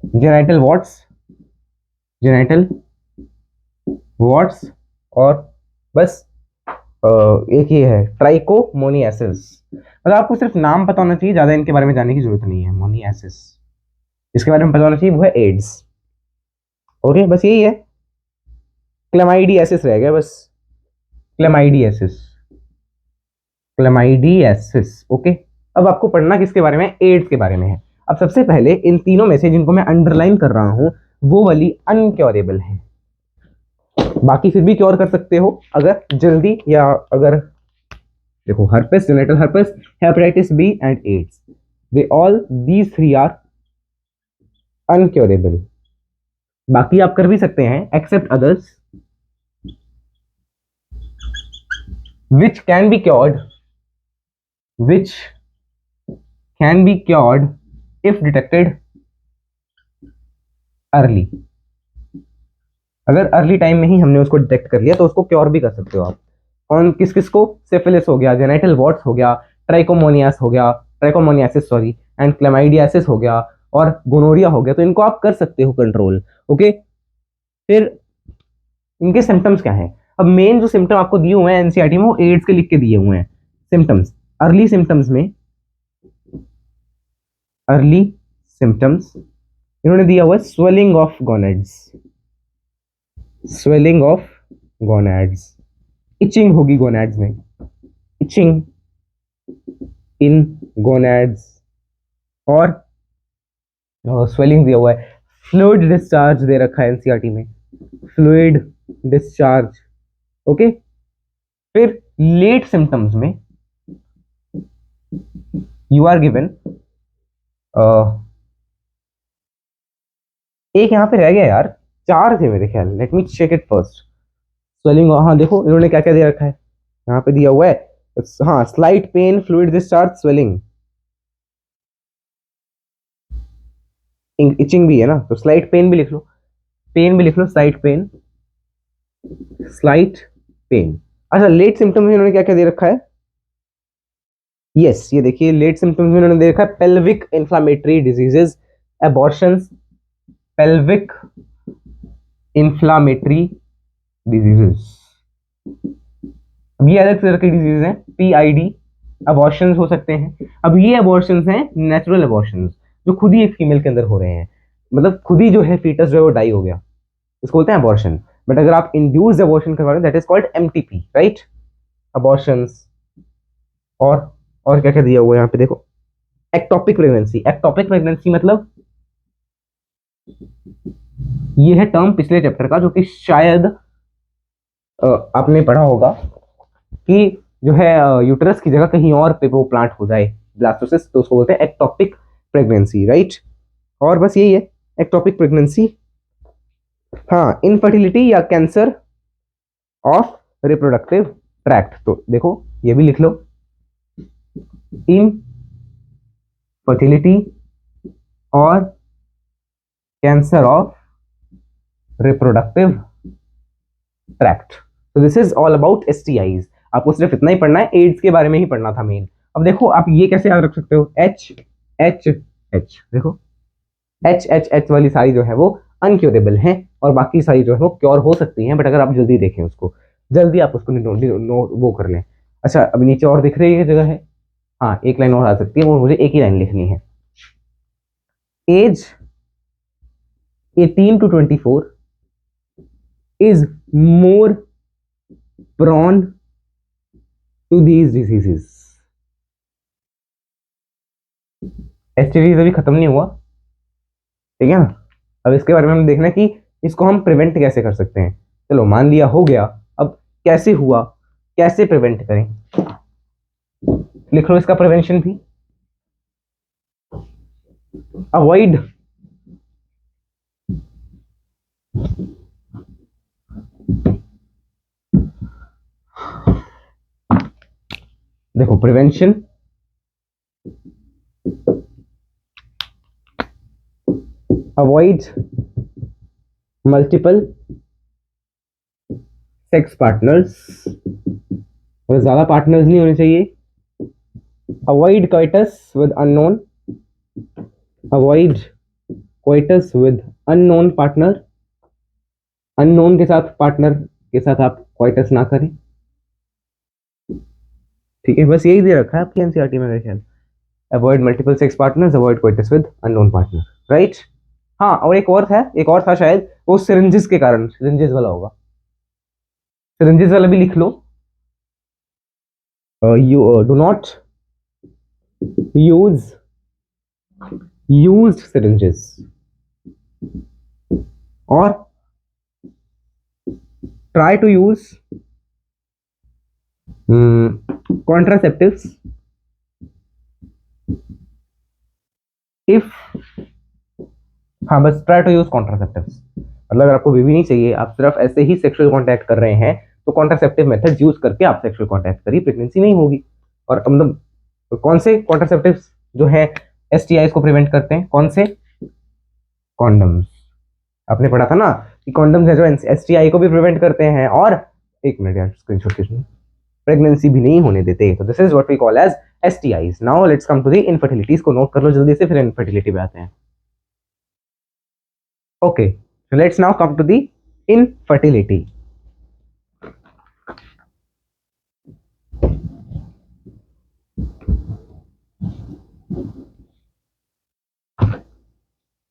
Genital warts और बस एक ही है ट्राइकोमोनियासिस. मतलब आपको सिर्फ नाम पता होना चाहिए, ज्यादा इनके बारे में जानने की जरूरत नहीं है. मोनियासिस, इसके बारे में पता होना चाहिए, वो है एड्स. ओके, बस यही है. क्लेमाइडियासिस रह गया बस. क्लेमाइडियासिस. ओके, अब आपको पढ़ना किसके बारे में, एड्स के बारे में है. अब सबसे पहले इन तीनों में से जिनको मैं अंडरलाइन कर रहा हूं वो वाली अनक्योरेबल है. बाकी फिर भी क्योर कर सकते हो अगर जल्दी, या अगर देखो herpes, genital herpes, hepatitis B and AIDS, they all these three are incurable. बाकी आप कर भी सकते हैं except others which can be cured if detected early. अगर अर्ली टाइम में ही हमने उसको डिटेक्ट कर लिया तो उसको क्योर भी कर सकते हो आप. कौन, किस किस को, सिफिलिस हो गया, जेनाइटल वॉट्स हो गया, ट्राइकोमोनियास हो गया, ट्राइकोमोनियासिस सॉरी, एंड क्लेमाइडियासिस हो गया और गोनोरिया हो गया, तो इनको आप कर सकते हो कंट्रोल। ओके, फिर इनके सिम्टम्स क्या हैं? अब मेन जो सिम्टम आपको दिए हुए हैं एनसीईआरटी में वो एड्स के लिख के दिए हुए हैं सिम्टम्स। अर्ली सिम्टम्स में, अर्ली सिम्टम्स इन्होंने दिया हुआ है swelling of gonads, swelling of gonads, itching होगी गोनेड्स में, इचिंग इन गोनेड्स, और स्वेलिंग दिया हुआ है, फ्लूइड डिस्चार्ज दे रखा है एनसीईआरटी में, फ्लूइड डिस्चार्ज। ओके, फिर लेट सिम्टम्स में यू आर गिवन, एक यहां पे रह गया यार, 4 थे मेरे ख्याल, let me check it first. Swelling, हाँ देखो इन्होंने क्या क्या दे रखा है, यहाँ पे दिया हुआ है, हाँ slight pain, fluid discharge, swelling, itching भी है ना, तो स्लाइट पेन भी लिख लो, पेन भी लिख लो, स्लाइट पेन, स्लाइट पेन। अच्छा, लेट सिम्टम्स में इन्होंने क्या क्या दे रखा है? यस, ये देखिए लेट सिम्टम्स में इन्होंने दे रखा है pelvic inflammatory diseases, abortions, pelvic inflammatory diseases. अब ये अलग तरह की डिजीज हैं, पीआईडी, अबॉर्शंस हो सकते हैं। अब ये अबॉर्शंस हैं नेचुरल अबॉर्शंस, जो खुद ही एक फीमेल के अंदर हो रहे हैं, मतलब खुद ही जो है फीटस जो है वो डाई हो गया, इसको बोलते हैं अबॉर्शन। बट अगर आप इंड्यूस्ड अबॉर्शन करवा रहे हो that is called MTP, right, abortions. और क्या क्या दिया हुआ है यहाँ पे देखो, एक्टोपिक प्रेगनेंसी, एक्टोपिक प्रेगनेंसी मतलब ये है टर्म पिछले चैप्टर का, जो कि शायद आपने पढ़ा होगा कि जो है यूटरस की जगह कहीं और पे वो प्लांट हो जाए, ब्लास्टोसिस, तो उसको बोलते हैं एक्टोपिक प्रेगनेंसी, राइट। और बस यही है एक्टोपिक प्रेगनेंसी। हाँ, इनफर्टिलिटी या कैंसर ऑफ रिप्रोडक्टिव ट्रैक्ट, तो देखो ये भी लिख लो, इनफर्टिलिटी और कैंसर ऑफ रिप्रोडक्टिव ट्रैक्ट। तो दिस इज ऑल अबाउट एसटीआईज। आपको सिर्फ इतना ही पढ़ना है, एड्स के बारे में ही पढ़ना था मेन। अब देखो आप ये कैसे याद रख सकते हो, एच एच एच, देखो एच एच एच वाली सारी जो है वो अनक्योरेबल है, और बाकी सारी जो है वो क्योर हो सकती हैं, बट अगर आप जल्दी देखें उसको, जल्दी आप उसको वो कर लें। अच्छा, अब नीचे और दिख रही है जगह है, हाँ एक लाइन और आ सकती है, वो मुझे एक ही लाइन लिखनी है। Age 18 to 24 is more prone to these diseases. STDs अभी खत्म नहीं हुआ, ठीक है ना। अब इसके बारे में हम देखना है कि इसको हम प्रिवेंट कैसे कर सकते हैं। चलो मान लिया हो गया, अब कैसे हुआ, कैसे प्रिवेंट करें, लिख लो इसका प्रिवेंशन भी। अवॉइड देखो prevention, avoid multiple sex partners, और ज्यादा पार्टनर्स नहीं होने चाहिए। Avoid coitus with unknown, avoid coitus with unknown partner, unknown के साथ पार्टनर के साथ आप कोइटस ना करें, ठीक है। बस यही दे रखा है आपकी एनसीईआरटी में मेरे ख्याल, avoid multiple sex partners, avoid coitus with unknown partner, right. हाँ, और एक और था, एक और था शायद, वो सिरिंजेस के कारण, सिरिंजेस वाला होगा, सिरिंजेस वाला भी लिख लो। You do not use used syringes, और try to use contraceptives if, हाँ बस ट्राई टू यूज कॉन्ट्रासेप्टिव्स, मतलब अगर आपको बेबी नहीं चाहिए, आप सिर्फ ऐसे ही सेक्सुअल कांटेक्ट कर रहे हैं, तो कॉन्ट्रासेप्टिव मेथड्स यूज करके आप सेक्सुअल कांटेक्ट करिए, प्रेगनेंसी नहीं होगी। और मतलब कौन से कॉन्ट्रासेप्टिव्स जो है एसटीआईज को प्रिवेंट करते हैं, कौन से? कॉन्डम्स। आपने पढ़ा था ना कि कॉन्डम्स है जो एसटीआई को भी प्रिवेंट करते हैं, और एक मिनट यार स्क्रीनशॉट प्रेगनेंसी भी नहीं होने देते। तो this is what we call as STIs. Now let's come to the infertility. इसको नोट कर लो जल्दी से, फिर इनफर्टिलिटी पे आते हैं. Okay, so let's now come to the infertility.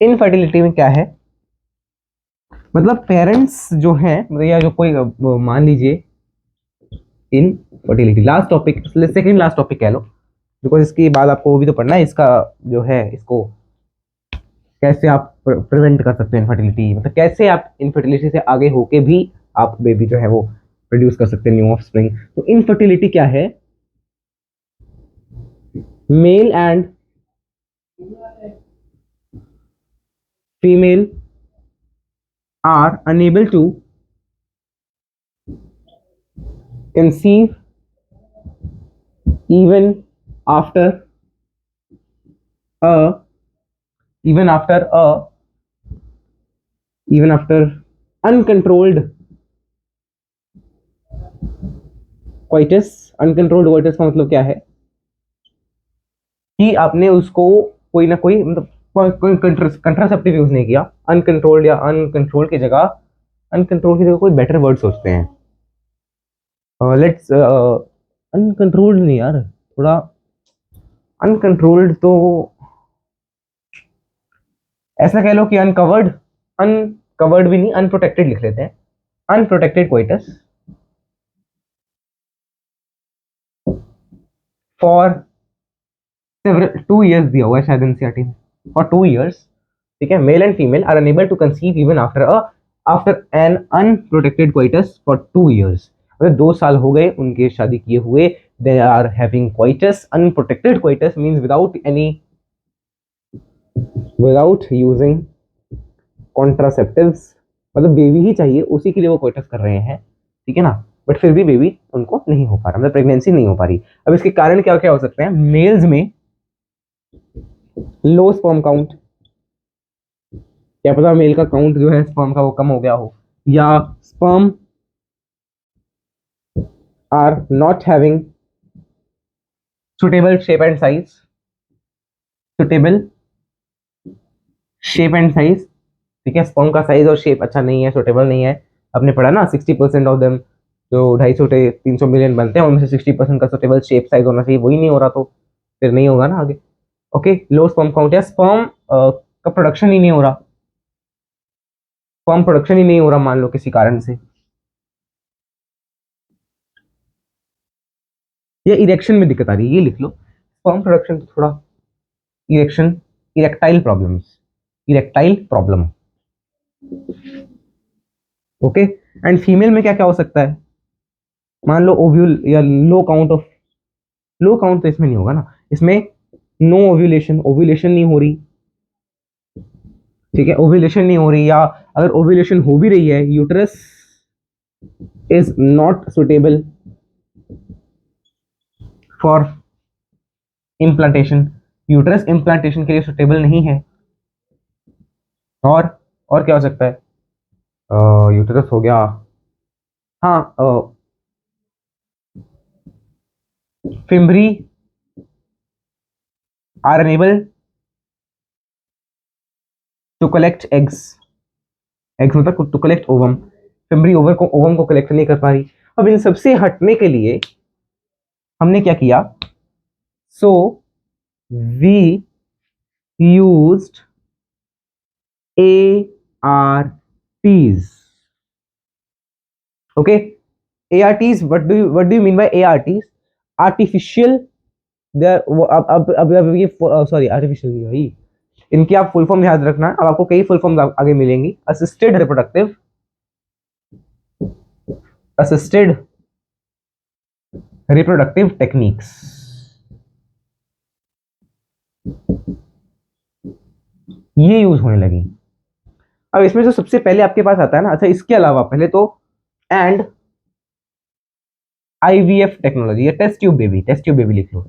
Infertility में क्या है, मतलब पेरेंट्स जो हैं, मतलब या जो कोई मान लीजिए infertility last topic, second last topic कह लो, बिकॉज इसके बाद आपको वो भी तो पढ़ना है, इसका जो है इसको कैसे आप प्रिवेंट कर सकते हैं इनफर्टिलिटी, मतलब कैसे आप इनफर्टिलिटी से आगे होके भी आप बेबी जो है वो प्रोड्यूस कर सकते हैं, न्यू ऑफ स्प्रिंग. तो इनफर्टिलिटी क्या है, male and female are unable to conceive even after a uncontrolled coitus. Uncontrolled coitus का मतलब क्या है कि आपने उसको कोई ना कोई मतलब कोई कंट्रासेप्टिव यूज नहीं किया. अनकंट्रोल्ड या अनकंट्रोल की जगह कोई बेटर वर्ड सोचते हैं. लेट्स अनकंट्रोल्ड नहीं यार, थोड़ा अनकंट्रोल्ड तो ऐसा कह लो कि अनकवर्ड भी नहीं, अनप्रोटेक्टेड लिख लेते हैं. Unprotected coitus for several 2 years दिया हुआ है शायद एनसीईआरटी में, फॉर 2 years. ठीक है, male and female are unable to conceive even after an unprotected coitus for 2 years. मतलब 2 साल हो गए उनके शादी किए हुए, they are having coitus. Unprotected coitus means without using contraceptives, मतलब बेबी ही चाहिए उसी के लिए वो कोइटस कर रहे हैं. ठीक है ना, बट फिर भी बेबी उनको नहीं हो पा रहा, मतलब प्रेगनेंसी नहीं हो पा रही. अब इसके कारण क्या क्या हो सकते हैं, मेल्स में लो स्पर्म काउंट, क्या पता मेल का काउंट जो है स्पर्म का वो कम हो गया हो, या sperm are not having suitable shape and size. ठीक है, स्पर्म का साइज और शेप अच्छा नहीं है, सुटेबल नहीं है. आपने पढ़ा ना 60% ऑफ देम, जो 250-300 मिलियन बनते हैं उनमें से 60% का सुटेबल शेप साइज होना चाहिए, वही नहीं हो रहा तो फिर नहीं होगा ना आगे. ओके, लो स्पर्म काउंट या स्पर्म का प्रोडक्शन ही नहीं हो रहा, मान लो किसी कारण से, या इरेक्शन में दिक्कत आ रही है, ये लिख लो. स्पर्म प्रोडक्शन तो थोड़ा erectile problem. Okay, and female में क्या क्या हो सकता है, मान लो ओव्यूल या लो काउंट तो इसमें नहीं होगा ना, इसमें नो ओव्यूलेशन नहीं हो रही. ठीक है, ओव्यूलेशन नहीं हो रही, या अगर ओव्यूलेशन हो भी रही है, uterus is not suitable for implantation, uterus implantation के लिए सुटेबल नहीं है. और क्या हो सकता है, यूट्रस हो गया, हाँ, fimbriae are unable to collect eggs मतलब to collect ovum. Fimbriae ovum को कलेक्ट नहीं कर पा रही. अब इन सबसे हटने के लिए हमने क्या किया, so we used ARTs. okay, ARTs, what do you mean by ARTs? Artificial, अब ये सॉरी आर्टिफिशियल नहीं भाई, इनकी आप फुल फॉर्म याद रखना. अब आपको कई फुल फॉर्म आगे मिलेंगी. असिस्टेड रिप्रोडक्टिव टेक्निक्स, ये यूज होने लगी. अब इसमें जो सबसे पहले आपके पास आता है ना, अच्छा इसके अलावा पहले तो एंड IVF टेक्नोलॉजी या टेस्ट ट्यूब बेबी लिख लो.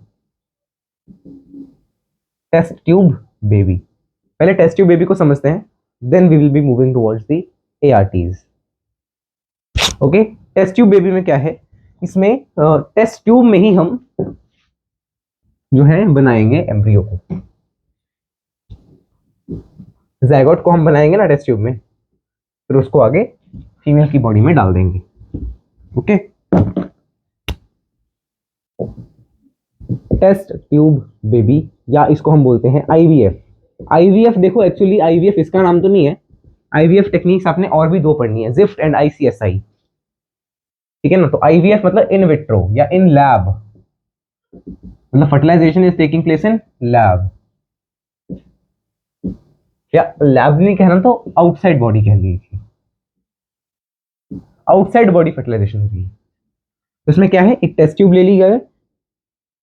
टेस्ट ट्यूब बेबी, पहले टेस्ट ट्यूब बेबी को समझते हैं, then we will be moving towards the ARTs. Okay, test tube baby में क्या है, इसमें टेस्ट ट्यूब में ही हम जो है बनाएंगे एम्ब्रियो को। जाइगोट को हम बनाएंगे ना टेस्ट ट्यूब में, फिर उसको आगे फीमेल की बॉडी में डाल देंगे। ओके, टेस्ट ट्यूब बेबी, या इसको हम बोलते हैं आईवीएफ। आईवीएफ देखो, एक्चुअली आईवीएफ इसका नाम तो नहीं है। आईवीएफ टेक्निक्स आपने और भी दो पढ़नी है, जिफ्ट एंड आईसीएसआई। ठीक है ना, तो आईवीएफ मतलब इन विट्रो या इन लैब, मतलब fertilization is taking place in lab, या लैब नहीं कहना तो आउटसाइड बॉडी कह लीजिए, आउटसाइड बॉडी फर्टिलाइजेशन होगी। तो इसमें क्या है, एक टेस्ट ट्यूब ले ली गई,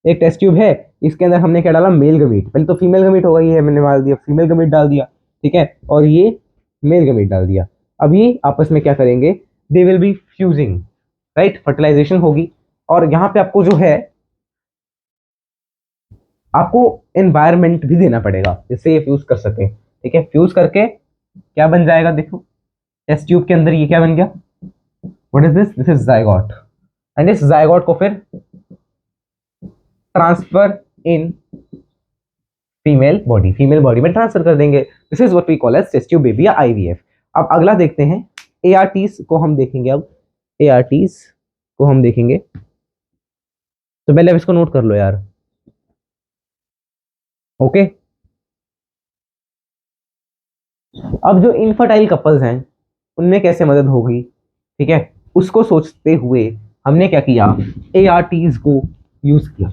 एक टेस्ट ट्यूब है, इसके अंदर हमने क्या डाला, मेल गमीट। पहले तो फीमेल गमीट होगा, ये मैंने डाल दिया, फीमेल गमीट डाल दिया, ठीक है, और ये मेल गमीट डाल दिया। अब ये आपस में क्या करेंगे, they will be fusing, right, fertilization होगी। और यहाँ पे आपको जो है, आपको एनवायरनमेंट भी देना पड़ेगा जिससे ये फ्यूज कर सके। ठीक है, फ्यूज करके क्या बन जाएगा, देखो टेस्ट ट्यूब के अंदर ये क्या बन गया, what is this, this is zygote, and इस जाइगोट को फिर ट्रांसफर इन फीमेल बॉडी में ट्रांसफर कर देंगे। This is what we call as test tube baby या आईवीएफ। अब अगला देखते हैं, एआरटीज को हम देखेंगे। अब एआरटीज को हम देखेंगे, तो पहले अब इसको नोट कर लो यार। ओके, अब जो इनफर्टाइल कपल्स हैं उनमें कैसे मदद होगी, ठीक है, उसको सोचते हुए हमने क्या किया, एआरटीज को यूज किया,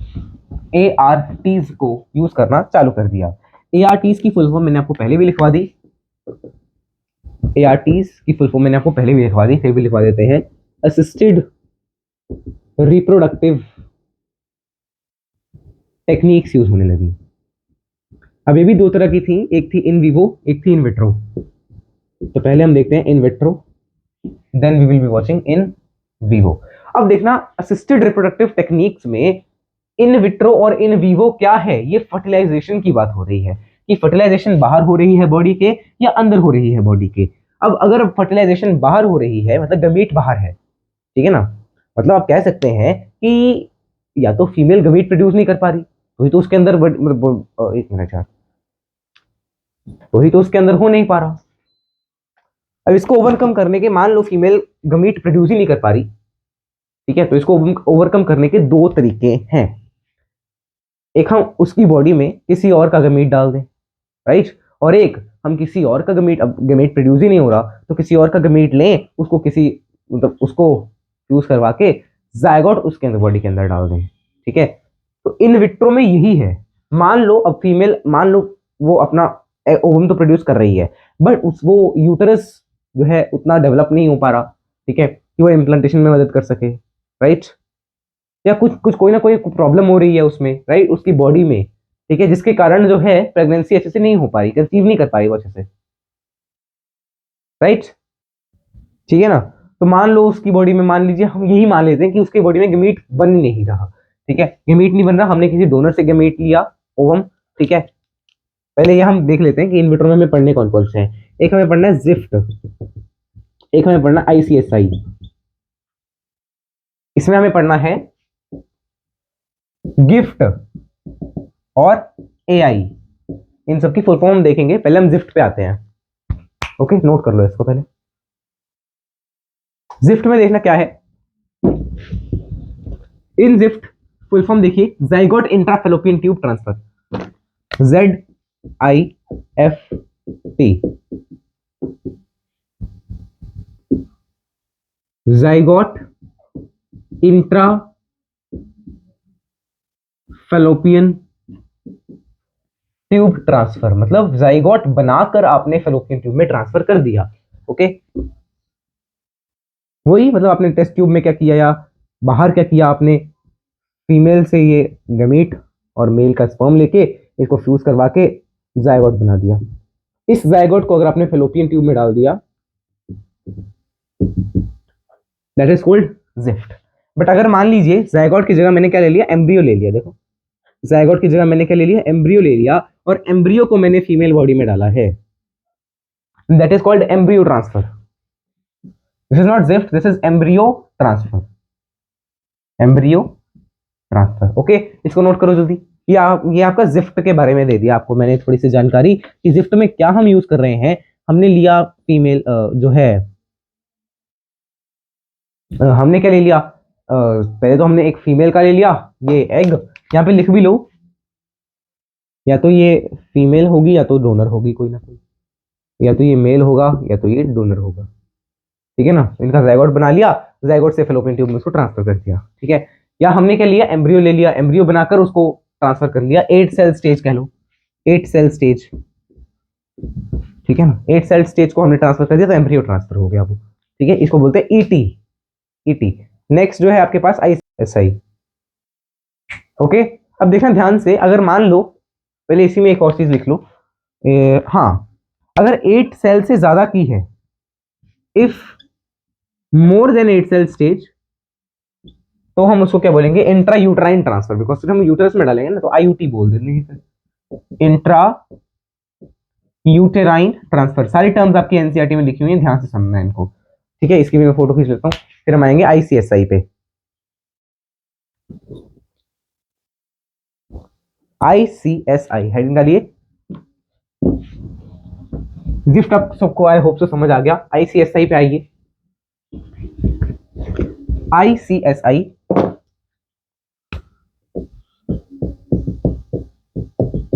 एआरटीज को यूज करना चालू कर दिया। एआरटीज की फुल फॉर्म मैंने आपको पहले भी लिखवा दी, एआरटीज की फुल फॉर्म मैंने आपको पहले भी लिखवा दी, फिर भी लिखवा देते हैं, असिस्टेड रिप्रोडक्टिव टेक्निक्स यूज होने लगी। अब ये भी दो तरह की थी, एक थी इन विवो, एक थी इन विट्रो। तो पहले हम देखते हैं in vitro, then we will be watching in vivo. अब देखना, असिस्टेड रिप्रोडक्टिव टेक्निक्स में इन विट्रो और इन विवो क्या है, ये फर्टिलाइजेशन की बात हो रही है कि फर्टिलाइजेशन बाहर हो रही है बॉडी के या अंदर हो रही है बॉडी के। अब अगर फर्टिलाइजेशन बाहर हो रही है, मतलब गमीट बाहर है, ठीक है ना, मतलब आप कह सकते हैं कि या तो फीमेल गमीट प्रोड्यूस नहीं कर पा रही, वही तो उसके अंदर एक मिनट यार, वही तो उसके अंदर हो नहीं पा रहा। अब इसको ओवरकम करने के, मान लो फीमेल गमीट प्रोड्यूस ही नहीं कर पा रही, ठीक है, तो इसको ओवरकम करने के दो तरीके हैं। एक, हम उसकी बॉडी में किसी और का गमीट डाल दें, राइट, और एक हम किसी और का गमीट, अब गमीट प्रोड्यूस ही नहीं हो रहा तो किसी और का गमीट लें, उसको किसी, मतलब उसको यूज करवा के जायगोट उसके अंदर बॉडी के अंदर डाल दें। ठीक है, तो इन विट्रो में यही है। मान लो अब फीमेल, मान लो वो अपना ओवम तो प्रोड्यूस कर रही है, बट उस वो यूटरस जो है उतना डेवलप नहीं हो पा रहा, ठीक है, कि वो इम्प्लांटेशन में मदद कर सके, राइट, या कुछ कुछ कोई ना कोई प्रॉब्लम हो रही है उसमें, राइट, उसकी बॉडी में, ठीक है, जिसके कारण जो है प्रेगनेंसी अच्छे से नहीं हो पा रही, कंसीव नहीं कर पा रही वो अच्छे से, राइट, ठीक है ना। तो मान लो उसकी बॉडी में, मान लीजिए हम यही मान लेते हैं कि उसकी बॉडी में गमीट बन नहीं रहा, ठीक है, गमीट नहीं बन रहा, हमने किसी डोनर से गमीट लिया, ओवम, ठीक है। पहले ये हम देख लेते हैं कि इन विट्रो में हमें पढ़ने कौन कौन से हैं। एक हमें पढ़ना है जिफ्ट, एक हमें पढ़ना आईसीएसआई, इसमें हमें पढ़ना है गिफ्ट और एआई। इन सबकी फुल फॉर्म हम देखेंगे, पहले हम जिफ्ट पे आते हैं। ओके, नोट कर लो इसको पहले। जिफ्ट में देखना क्या है, इन जिफ्ट फुल फॉर्म देखिए, zygote intrafallopian tube transfer, ZIFT, zygote intra fallopian tube transfer, मतलब जाइगोट बनाकर आपने फेलोपियन ट्यूब में ट्रांसफर कर दिया। ओके, वही मतलब आपने टेस्ट ट्यूब में क्या किया या बाहर क्या किया, आपने फीमेल से ये गमीट और मेल का स्पर्म लेके इसको फ्यूज करवा के जाइगोट बना दिया। इस जाइगोट को अगर आपने फेलोपियन ट्यूब में डाल दिया, that is called gift. But अगर मान लीजिए जाइगोट की जगह मैंने क्या ले लिया, एम्ब्रियो ले लिया, देखो जाइगोट की जगह मैंने क्या ले लिया, एम्ब्रियो ले लिया, और एम्ब्रियो को मैंने फीमेल बॉडी में डाला है, that is called embryo transfer. This is not gift, this is embryo transfer, embryo transfer. Okay, इसको नोट करो जल्दी। ये आपका जिफ्ट के बारे में दे दिया आपको मैंने थोड़ी सी जानकारी कि जिफ्ट में क्या हम यूज कर रहे हैं। हमने लिया फीमेल जो है हमने क्या ले लिया, पहले तो हमने एक फीमेल का ले लिया, ये एग, यहाँ पे लिख भी लो, या तो ये फीमेल होगी या तो डोनर होगी कोई ना कोई, या तो ये मेल होगा या तो ये डोनर होगा, ठीक है ना। इनका जायगोट बना लिया, जायगोट से फेलोपियन ट्यूब में उसको ट्रांसफर कर दिया, ठीक है। या हमने क्या लिया, एम्ब्रियो ले लिया, एम्ब्रियो बनाकर उसको ट्रांसफर कर लिया, 8 सेल स्टेज कह लो, 8 सेल स्टेज, ठीक है ना। 8 सेल स्टेज को हमने ट्रांसफर कर दिया तो एम्ब्रियो ट्रांसफर हो गया वो, ठीक है। इसको बोलते हैं ईटी, ईटी। नेक्स्ट जो है आपके पास आईसीएसआई, ओके। अब देखना ध्यान से, अगर मान लो, पहले इसी में एक और चीज लिख लो, हाँ, अगर 8 सेल से ज्यादा की है, if more than 8 cell stage, तो हम उसको क्या बोलेंगे, इंट्रा यूट्राइन ट्रांसफर, बिकॉज फिर हम यूटरस में डालेंगे ना, तो आईयूटी बोल देंगे, इंट्रा यूटेराइन ट्रांसफर। सारी टर्म्स आपकी एनसीईआरटी में लिखी हुई है, ध्यान से समझना इनको, ठीक है। इसकी भी मैं फोटो खींच लेता हूँ, फिर हम आएंगे आईसीएसआई पे। आईसीएसआई हेडिंग डालिए, गिफ्ट आप सबको आई होप से समझ आ गया। आईसीएसआई पे आइए, ICSI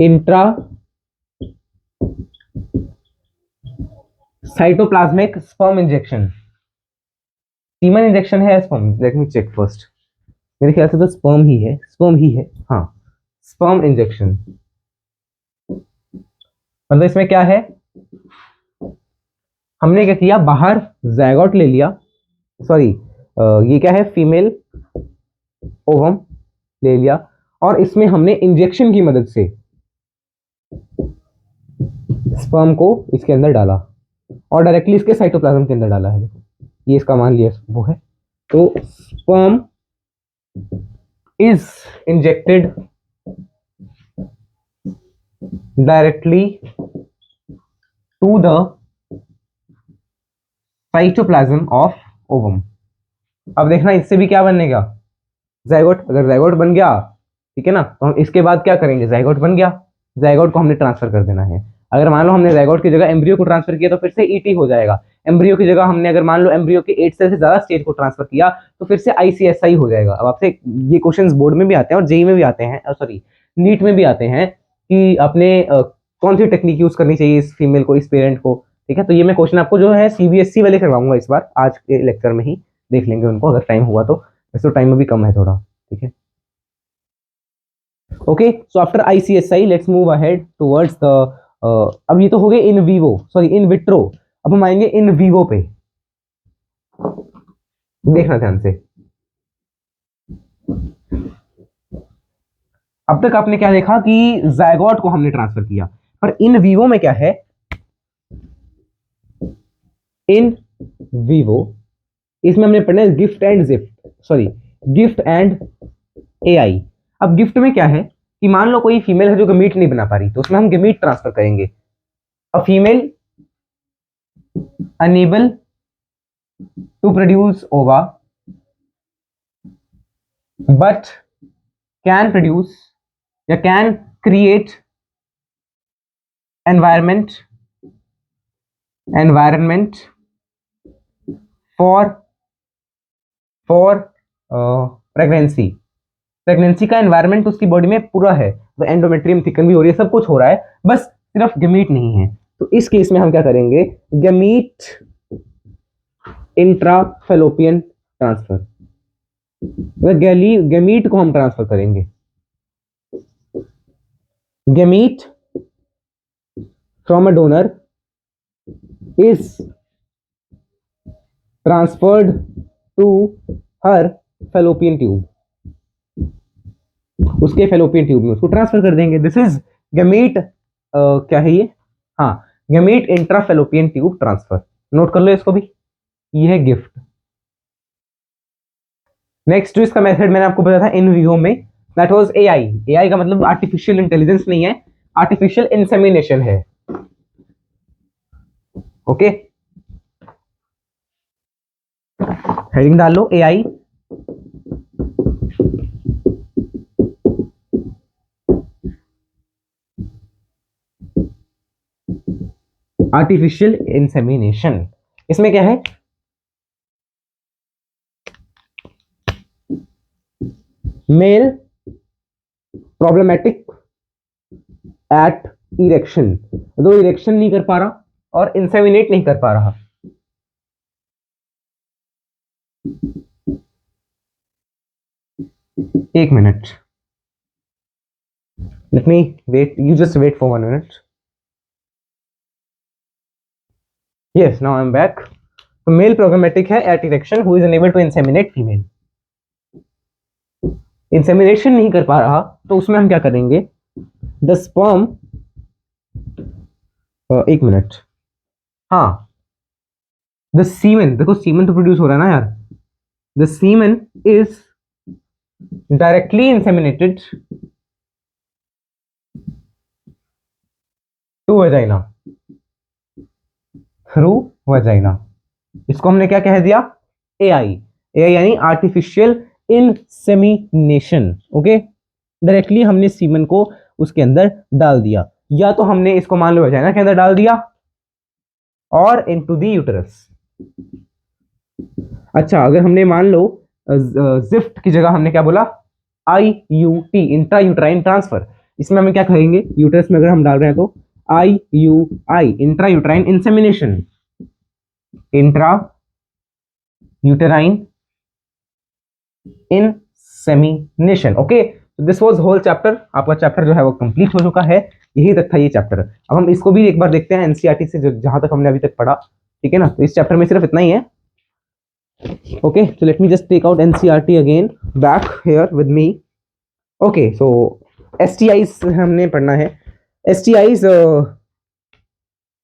intra cytoplasmic sperm injection, semen injection है sperm, let me check first, मेरे ख्याल से तो स्पर्म ही है, स्पर्म ही है, हाँ, स्पर्म इंजेक्शन। मतलब इसमें क्या है, हमने क्या किया, बाहर जायगोट ले लिया, सॉरी ये क्या है, फीमेल ओवम ले लिया, और इसमें हमने इंजेक्शन की मदद से स्पर्म को इसके अंदर डाला और डायरेक्टली इसके साइटोप्लाज्म के अंदर डाला है, देखो ये इसका मान लिया वो है, तो sperm is injected directly to the cytoplasm of ovum. अब देखना इससे भी क्या बनेगा, जायगोट। अगर जायगोट बन गया, ठीक है ना, तो हम इसके बाद क्या करेंगे, जायगोट बन गया, जायगोट को हमने ट्रांसफर कर देना है। अगर मान लो हमने जायगोट की जगह एम्ब्रियो को ट्रांसफर किया तो फिर से ईटी हो जाएगा। एम्ब्रियो की जगह हमने अगर मान लो एम्ब्रियो के 8 सेल से ज्यादा स्टेज को ट्रांसफर किया तो फिर से आईसीएसआई हो जाएगा। अब आपसे ये क्वेश्चंस बोर्ड में भी आते हैं और जेई में भी आते हैं, सॉरी नीट में भी आते हैं, कि आपने कौन सी टेक्निक यूज करनी चाहिए इस फीमेल को, इस पेरेंट को, ठीक है। तो ये मैं क्वेश्चन आपको जो है सीबीएसई वाले करवाऊंगा इस बार, आज के लेक्चर में ही देख लेंगे उनको, अगर टाइम हुआ तो, वैसे तो टाइम अभी कम है थोड़ा, ठीक है। Okay, so after ICSI let's move ahead towards the, अब ये तो हो गए in vivo, sorry in vitro, अब हम आएंगे इन विवो पे, देखना ध्यान से। अब तक आपने क्या देखा कि जायगोट को हमने ट्रांसफर किया, पर इन विवो में क्या है, इन विवो इसमें हमने पढ़ना है gift and gift, sorry gift and AI. अब गिफ्ट में क्या है कि मान लो कोई फीमेल है जो गमीट नहीं बना पा रही, तो उसमें हम गमीट ट्रांसफर करेंगे। A female unable to produce ova but can produce या can create environment for pregnancy. Pregnancy का एनवायरमेंट उसकी बॉडी में पूरा है, तो एंडोमेट्रियम थिकन भी हो रही है, सब कुछ हो रहा है, बस सिर्फ गमीट नहीं है। तो इस केस में हम क्या करेंगे, गमीट इंट्राफेलोपियन ट्रांसफर, गमीट को हम ट्रांसफर करेंगे, gamete from a donor is transferred to her fallopian tube, उसके फेलोपियन ट्यूब में उसको ट्रांसफर कर देंगे। दिस इज गमीट, क्या है ये, हाँ, gamete intrafallopian tube transfer, note कर लो इसको भी, ये है गिफ्ट। नेक्स्ट जो इसका मेथड मैंने आपको बताया था इन विवो में, दैट वाज एआई। एआई का मतलब आर्टिफिशियल इंटेलिजेंस नहीं है, आर्टिफिशियल इंसेमिनेशन है, ओके। हेडिंग डाल लो एआई, आर्टिफिशियल इंसेमिनेशन, इसमें क्या है, मेल प्रॉब्लमेटिक एट इरेक्शन, तो इरेक्शन नहीं कर पा रहा और इंसेमिनेट नहीं कर पा रहा। एक minute, let me wait, you just wait for 1 minute. Yes, now I am back. तो मेल प्रोग्रामेटिक है at erection who is unable to inseminate female, insemination नहीं कर पा रहा, तो उसमें हम क्या करेंगे, द स्पर्म, एक मिनट, हाँ, द सीमेन, देखो सीमेन तो प्रोड्यूस हो रहा है ना यार, the semen is directly inseminated to vagina, through vagina, इसको हमने क्या कह दिया, एआई, एआई यानी आर्टिफिशियल इंसेमिनेशन। ओके, डायरेक्टली हमने सीमन को उसके अंदर डाल दिया, या तो हमने इसको मान लो वजाइना के अंदर डाल दिया और इनटू द यूटेरस। अच्छा, अगर हमने मान लो जिफ्ट की जगह हमने क्या बोला, IUT, इंट्रा यूट्राइन ट्रांसफर, इसमें हमें क्या कहेंगे, यूटेरस में अगर हम डाल रहे हैं तो IUI, intra uterine insemination, intra uterine insemination. Okay, this was whole chapter, आपका चैप्टर जो है वो कंप्लीट हो चुका है, यही तक था ये चैप्टर। अब हम इसको भी एक बार देखते हैं एनसीईआरटी से, जहां तक हमने अभी तक पढ़ा, ठीक है ना, तो इस चैप्टर में सिर्फ इतना ही है। Okay, so let me just take out NCERT again back here with me. Okay, so STIs हमने पढ़ना है, STIs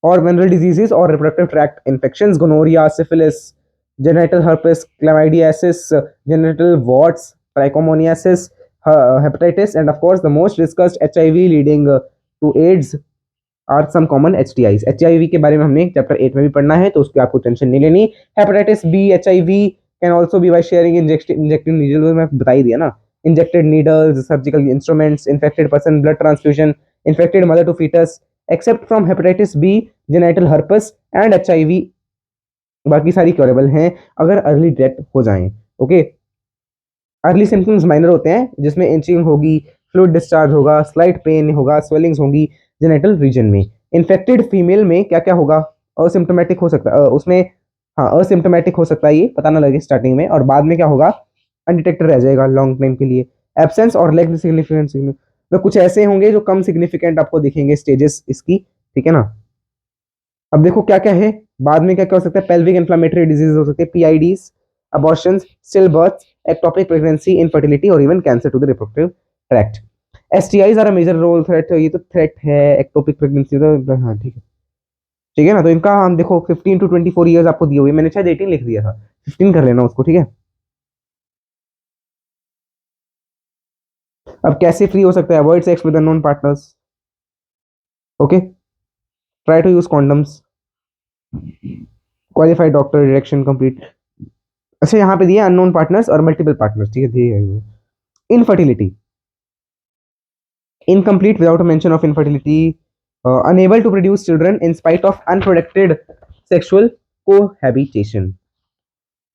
or venereal diseases or reproductive tract infections, gonorrhea, syphilis, genital herpes, chlamydiasis, genital warts, trichomoniasis, hepatitis, and of course the most discussed HIV leading to AIDS are some common HTIs। HIV के बारे में हमने chapter 8 में भी पढ़ना है, तो उसकी आपको टेंशन नहीं लेनी। Hepatitis B, HIV can also be by sharing injected needle, मैं बता ही दिया ना, injected needles, surgical instruments, infected person blood transfusion, infected mother to foetus, except from hepatitis B, genital herpes and HIV, बाकी सारी curable हैं अगर early death हो जाएं। ओके, अर्ली सिम्टम्स माइनर होते हैं, जिसमें इंचिंग होगी, फ्लूइड डिस्चार्ज होगा, स्लाइट पेन होगा, स्वेलिंग्स होंगी जेनिटल रीजन में। इन्फेक्टेड फीमेल में क्या क्या होगा, असिम्टोमेटिक हो सकता है उसमें, हाँ असिम्टोमेटिक हो सकता है, ये पता ना लगे स्टार्टिंग में, और बाद में क्या होगा, अनडिटेक्टेड रह जाएगा लॉन्ग टाइम के लिए। एब्सेंस और लेग सिग्निफिकेंट तो कुछ ऐसे होंगे जो कम सिग्निफिकेंट आपको दिखेंगे स्टेजेस इसकी, ठीक है ना। अब देखो क्या क्या है, बाद में क्या क्या हो सकता है, पेल्विक इन्फ्लेमेटरी डिजीज हो सकते हैं, PIDs, abortions, stillbirths, ectopic pregnancy, infertility और even cancer to the reproductive tract. STIs are a major role threat, ये तो थ्रेट है, ectopic pregnancy तो हाँ ठीक है, ठीक है ना। तो इनका हम देखो 15 to 24 ईयर्स आपको दिए हुए, मैंने शायद 18 लिख दिया था, 15 कर लेना उसको, ठीक है। अब कैसे फ्री हो सकता है, avoid sex with unknown partners, okay, try to use condoms, qualified doctor direction complete. अच्छा यहाँ पे दिए अननोन पार्टनर्स और मल्टीपल पार्टनर्स, ठीक है, दिए। Infertility, incomplete without a mention of infertility, unable to produce children in spite of unprotected sexual cohabitation।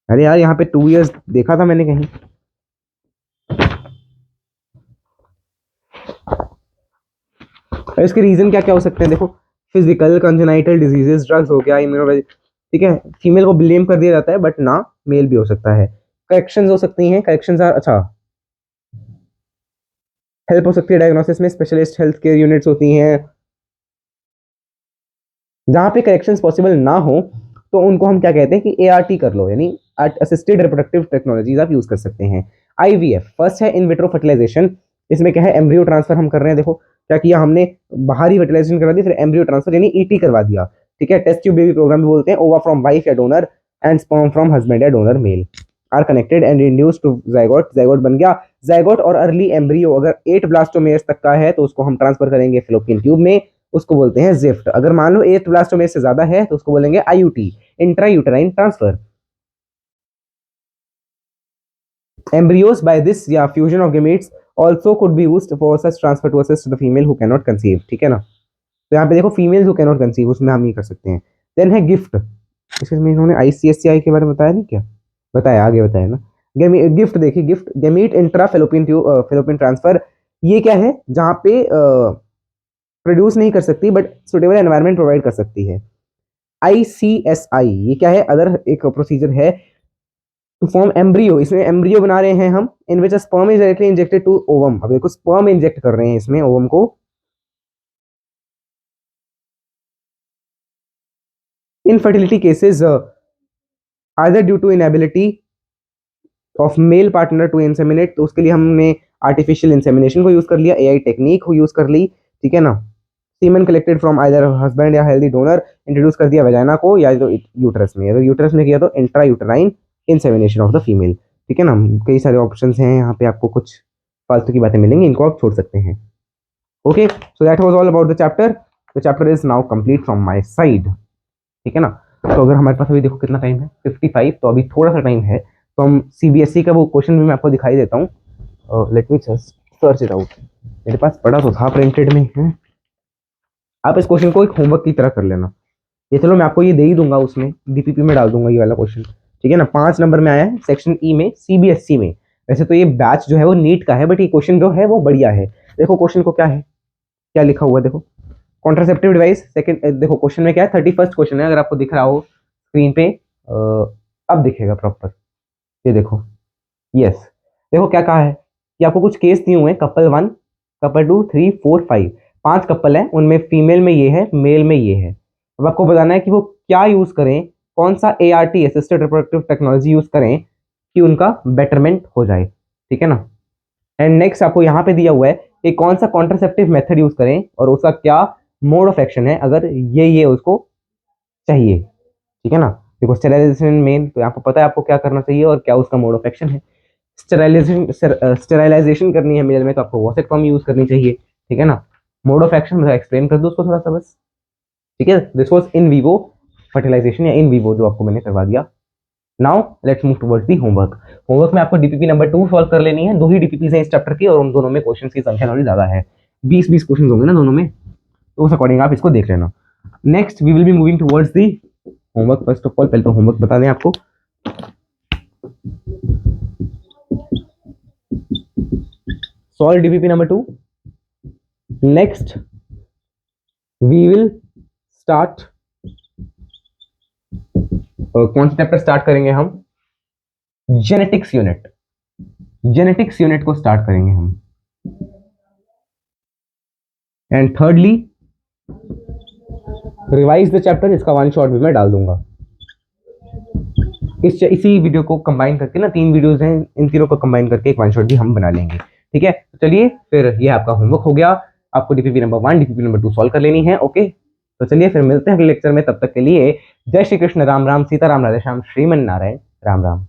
अरे यार यहाँ पे 2 years देखा था मैंने कहीं, इसके रीजन क्या क्या हो सकते हैं, देखो फिजिकल, कंजेनाइटल डिजीजेस, ड्रग्स हो गया, इम्यूनोलॉजी, ठीक है, फीमेल को ब्लेम कर दिया जाता है बट ना, मेल भी हो सकता है। करेक्शंस हो सकती हैं, करेक्शंस आर, अच्छा, हेल्प हो सकती है डायग्नोसिस में, स्पेशलिस्ट हेल्थ केयर यूनिट्स होती हैं, जहाँ पे करेक्शंस पॉसिबल ना हो तो उनको हम क्या कहते हैं कि ART कर लो, यानी असिस्टेड रिप्रोडक्टिव टेक्नोलॉजीज आप यूज कर सकते हैं। IVF फर्स्ट है इन विट्रो फर्टिलाइजेशन, इसमें क्या है, एम्ब्रियो ट्रांसफर हम कर रहे हैं, देखो क्या किया हमने, बाहरी फर्टिलाइजेशन करा दी, फिर एम्ब्रियो ट्रांसफर यानी ET करवा दिया, ठीक है। टेस्ट ट्यूब बेबी प्रोग्राम भी बोलते हैं, ओवा फ्रॉम वाइफ या donor and sperm from husband या donor male are connected and induce to zygote, zygote बन गया, जाइगोट और अर्ली एम्ब्रियो अगर 8 ब्लास्टोमेयर्स तक का है तो उसको हम ट्रांसफर करेंगे फिलोपियन ट्यूब में, उसको बोलते हैं जिफ्ट। अगर मान लो 8 ब्लास्टोमेयर से ज्यादा है तो उसको बोलेंगे IUT, intra uterine transfer. embryos by this या fusion of gametes also could be used for such transfer to assist the female who cannot conceive, ठीक है ना। तो यहाँ पे देखो females who can not conceive, उसमें हम ये कर सकते हैं। देन है गिफ्ट, इसमें इन्होंने ICSI के बारे में बताया नहीं क्या, बताया आगे बताया ना। गिफ्ट देखिए, gift gamete intra fallopian transfer, ये क्या है, जहाँ पे प्रोड्यूस नहीं कर सकती बट सुटेबल एनवायरनमेंट प्रोवाइड कर सकती है। ICSI ये क्या है, अदर एक प्रोसीजर है टू फॉर्म एम्ब्रियो, इसमें एम्ब्रियो बना रहे हैं हम, in which sperm is directly injected to ovum. अब देखो स्पर्म इंजेक्ट कर रहे हैं इसमें ओवम को। Infertility cases either due to inability of male partner to inseminate, तो उसके लिए हमने आर्टिफिशियल इंसेमिनेशन को यूज कर लिया, AI टेक्निक को यूज कर ली, ठीक है ना। Semen collected from either husband या हेल्दी डोनर, इंट्रोड्यूस कर दिया वेजाइना को या तो यूट्रस में, अगर यूट्रस में किया तो intra uterine insemination of the female, ठीक है ना। कई सारे ऑप्शंस हैं यहाँ पे, आपको कुछ फालतू की बातें मिलेंगी, इनको आप छोड़ सकते हैं। Okay, so that was all about the chapter is now complete from my side, ठीक है ना। तो अगर हमारे पास अभी देखो कितना टाइम है 55, तो अभी थोड़ा सा टाइम है, तो हम CBSE का वो क्वेश्चन भी मैं आपको दिखाई देता हूँ। Let me just search it out, मेरे पास पड़ा तो था प्रिंटेड में है। आप इस क्वेश्चन को एक होमवर्क की तरह कर लेना, ये चलो मैं आपको ये दे ही दूंगा, उसमें DPP में डाल दूंगा ये वाला क्वेश्चन, ठीक है ना। 5 नंबर में आया है सेक्शन E में CBSE में। वैसे तो ये बैच जो है वो नीट का है, बट ये क्वेश्चन जो है वो बढ़िया है। देखो क्वेश्चन को क्या है, क्या लिखा हुआ है, देखो कॉन्ट्रासेप्टिव डिवाइस सेकंड, देखो क्वेश्चन में क्या है, 31st क्वेश्चन है, अगर आपको दिख रहा हो स्क्रीन पे, अब दिखेगा प्रॉपर, ये देखो, यस। देखो क्या कहा है कि आपको कुछ केस दिए हुए हैं, कपल 1, कपल 2, 3, 4, 5, 5 कपल हैं, उनमें फीमेल में ये है, मेल में ये है। अब आपको बताना है कि वो क्या यूज करें, कौन सा ART assisted reproductive technology use करें कि उनका बेटरमेंट हो जाए, ठीक है ना। एंड नेक्स्ट आपको यहाँ पे दिया हुआ है कि कौन सा कॉन्ट्रासेप्टिव मेथड यूज करें और उसका क्या मोड ऑफ एक्शन है, अगर ये उसको चाहिए, ठीक है ना। देखो स्टेरिलाइजेशन मेन, तो आपको पता है आपको क्या करना चाहिए और क्या उसका मोड ऑफ एक्शन है। स्टेरिलाइजेशन करनी है मेल में, तो आपको वॉसेटकॉम यूज करनी चाहिए, ठीक है ना। मोड ऑफ एक्शन मैं एक्सप्लेन कर दूं उसको थोड़ा सा बस, ठीक है। This was in vivo fertilization या इन वीवो जो आपको मैंने करवा दिया। Now let's move towards the homework. Homework में आपको DPP नंबर 2 सॉल्व कर लेनी है, 2 ही DPPs हैं इस चैप्टर की और उन दोनों में क्वेश्चंस की संख्या थोड़ी ज्यादा है, 20-20 क्वेश्चंस होंगे ना दोनों में, तो उस अकॉर्डिंग आप इसको देख लेना। Next we will be moving towards the homework. First of all पहले तो होमवर्क बता दें आपको, solve DPP number 2। Next we will start, कौन सा चैप्टर स्टार्ट करेंगे हम, जेनेटिक्स यूनिट, जेनेटिक्स यूनिट को स्टार्ट करेंगे हम। And thirdly revise the chapter, इसका वन शॉट भी मैं डाल दूंगा। इसी वीडियो को कंबाइन करके ना, 3 वीडियोस हैं, इन तीनों को कंबाइन करके एक वन शॉट भी हम बना लेंगे, ठीक है। तो चलिए फिर ये आपका होमवर्क हो गया, आपको DPP number 1 DPP number 2 solve कर लेनी है, ओके। तो चलिए फिर मिलते हैं अगले लेक्चर में, तब तक के लिए जय श्री कृष्ण, राम राम, सीताराम, राधे श्याम, श्रीमन नारायण, राम राम।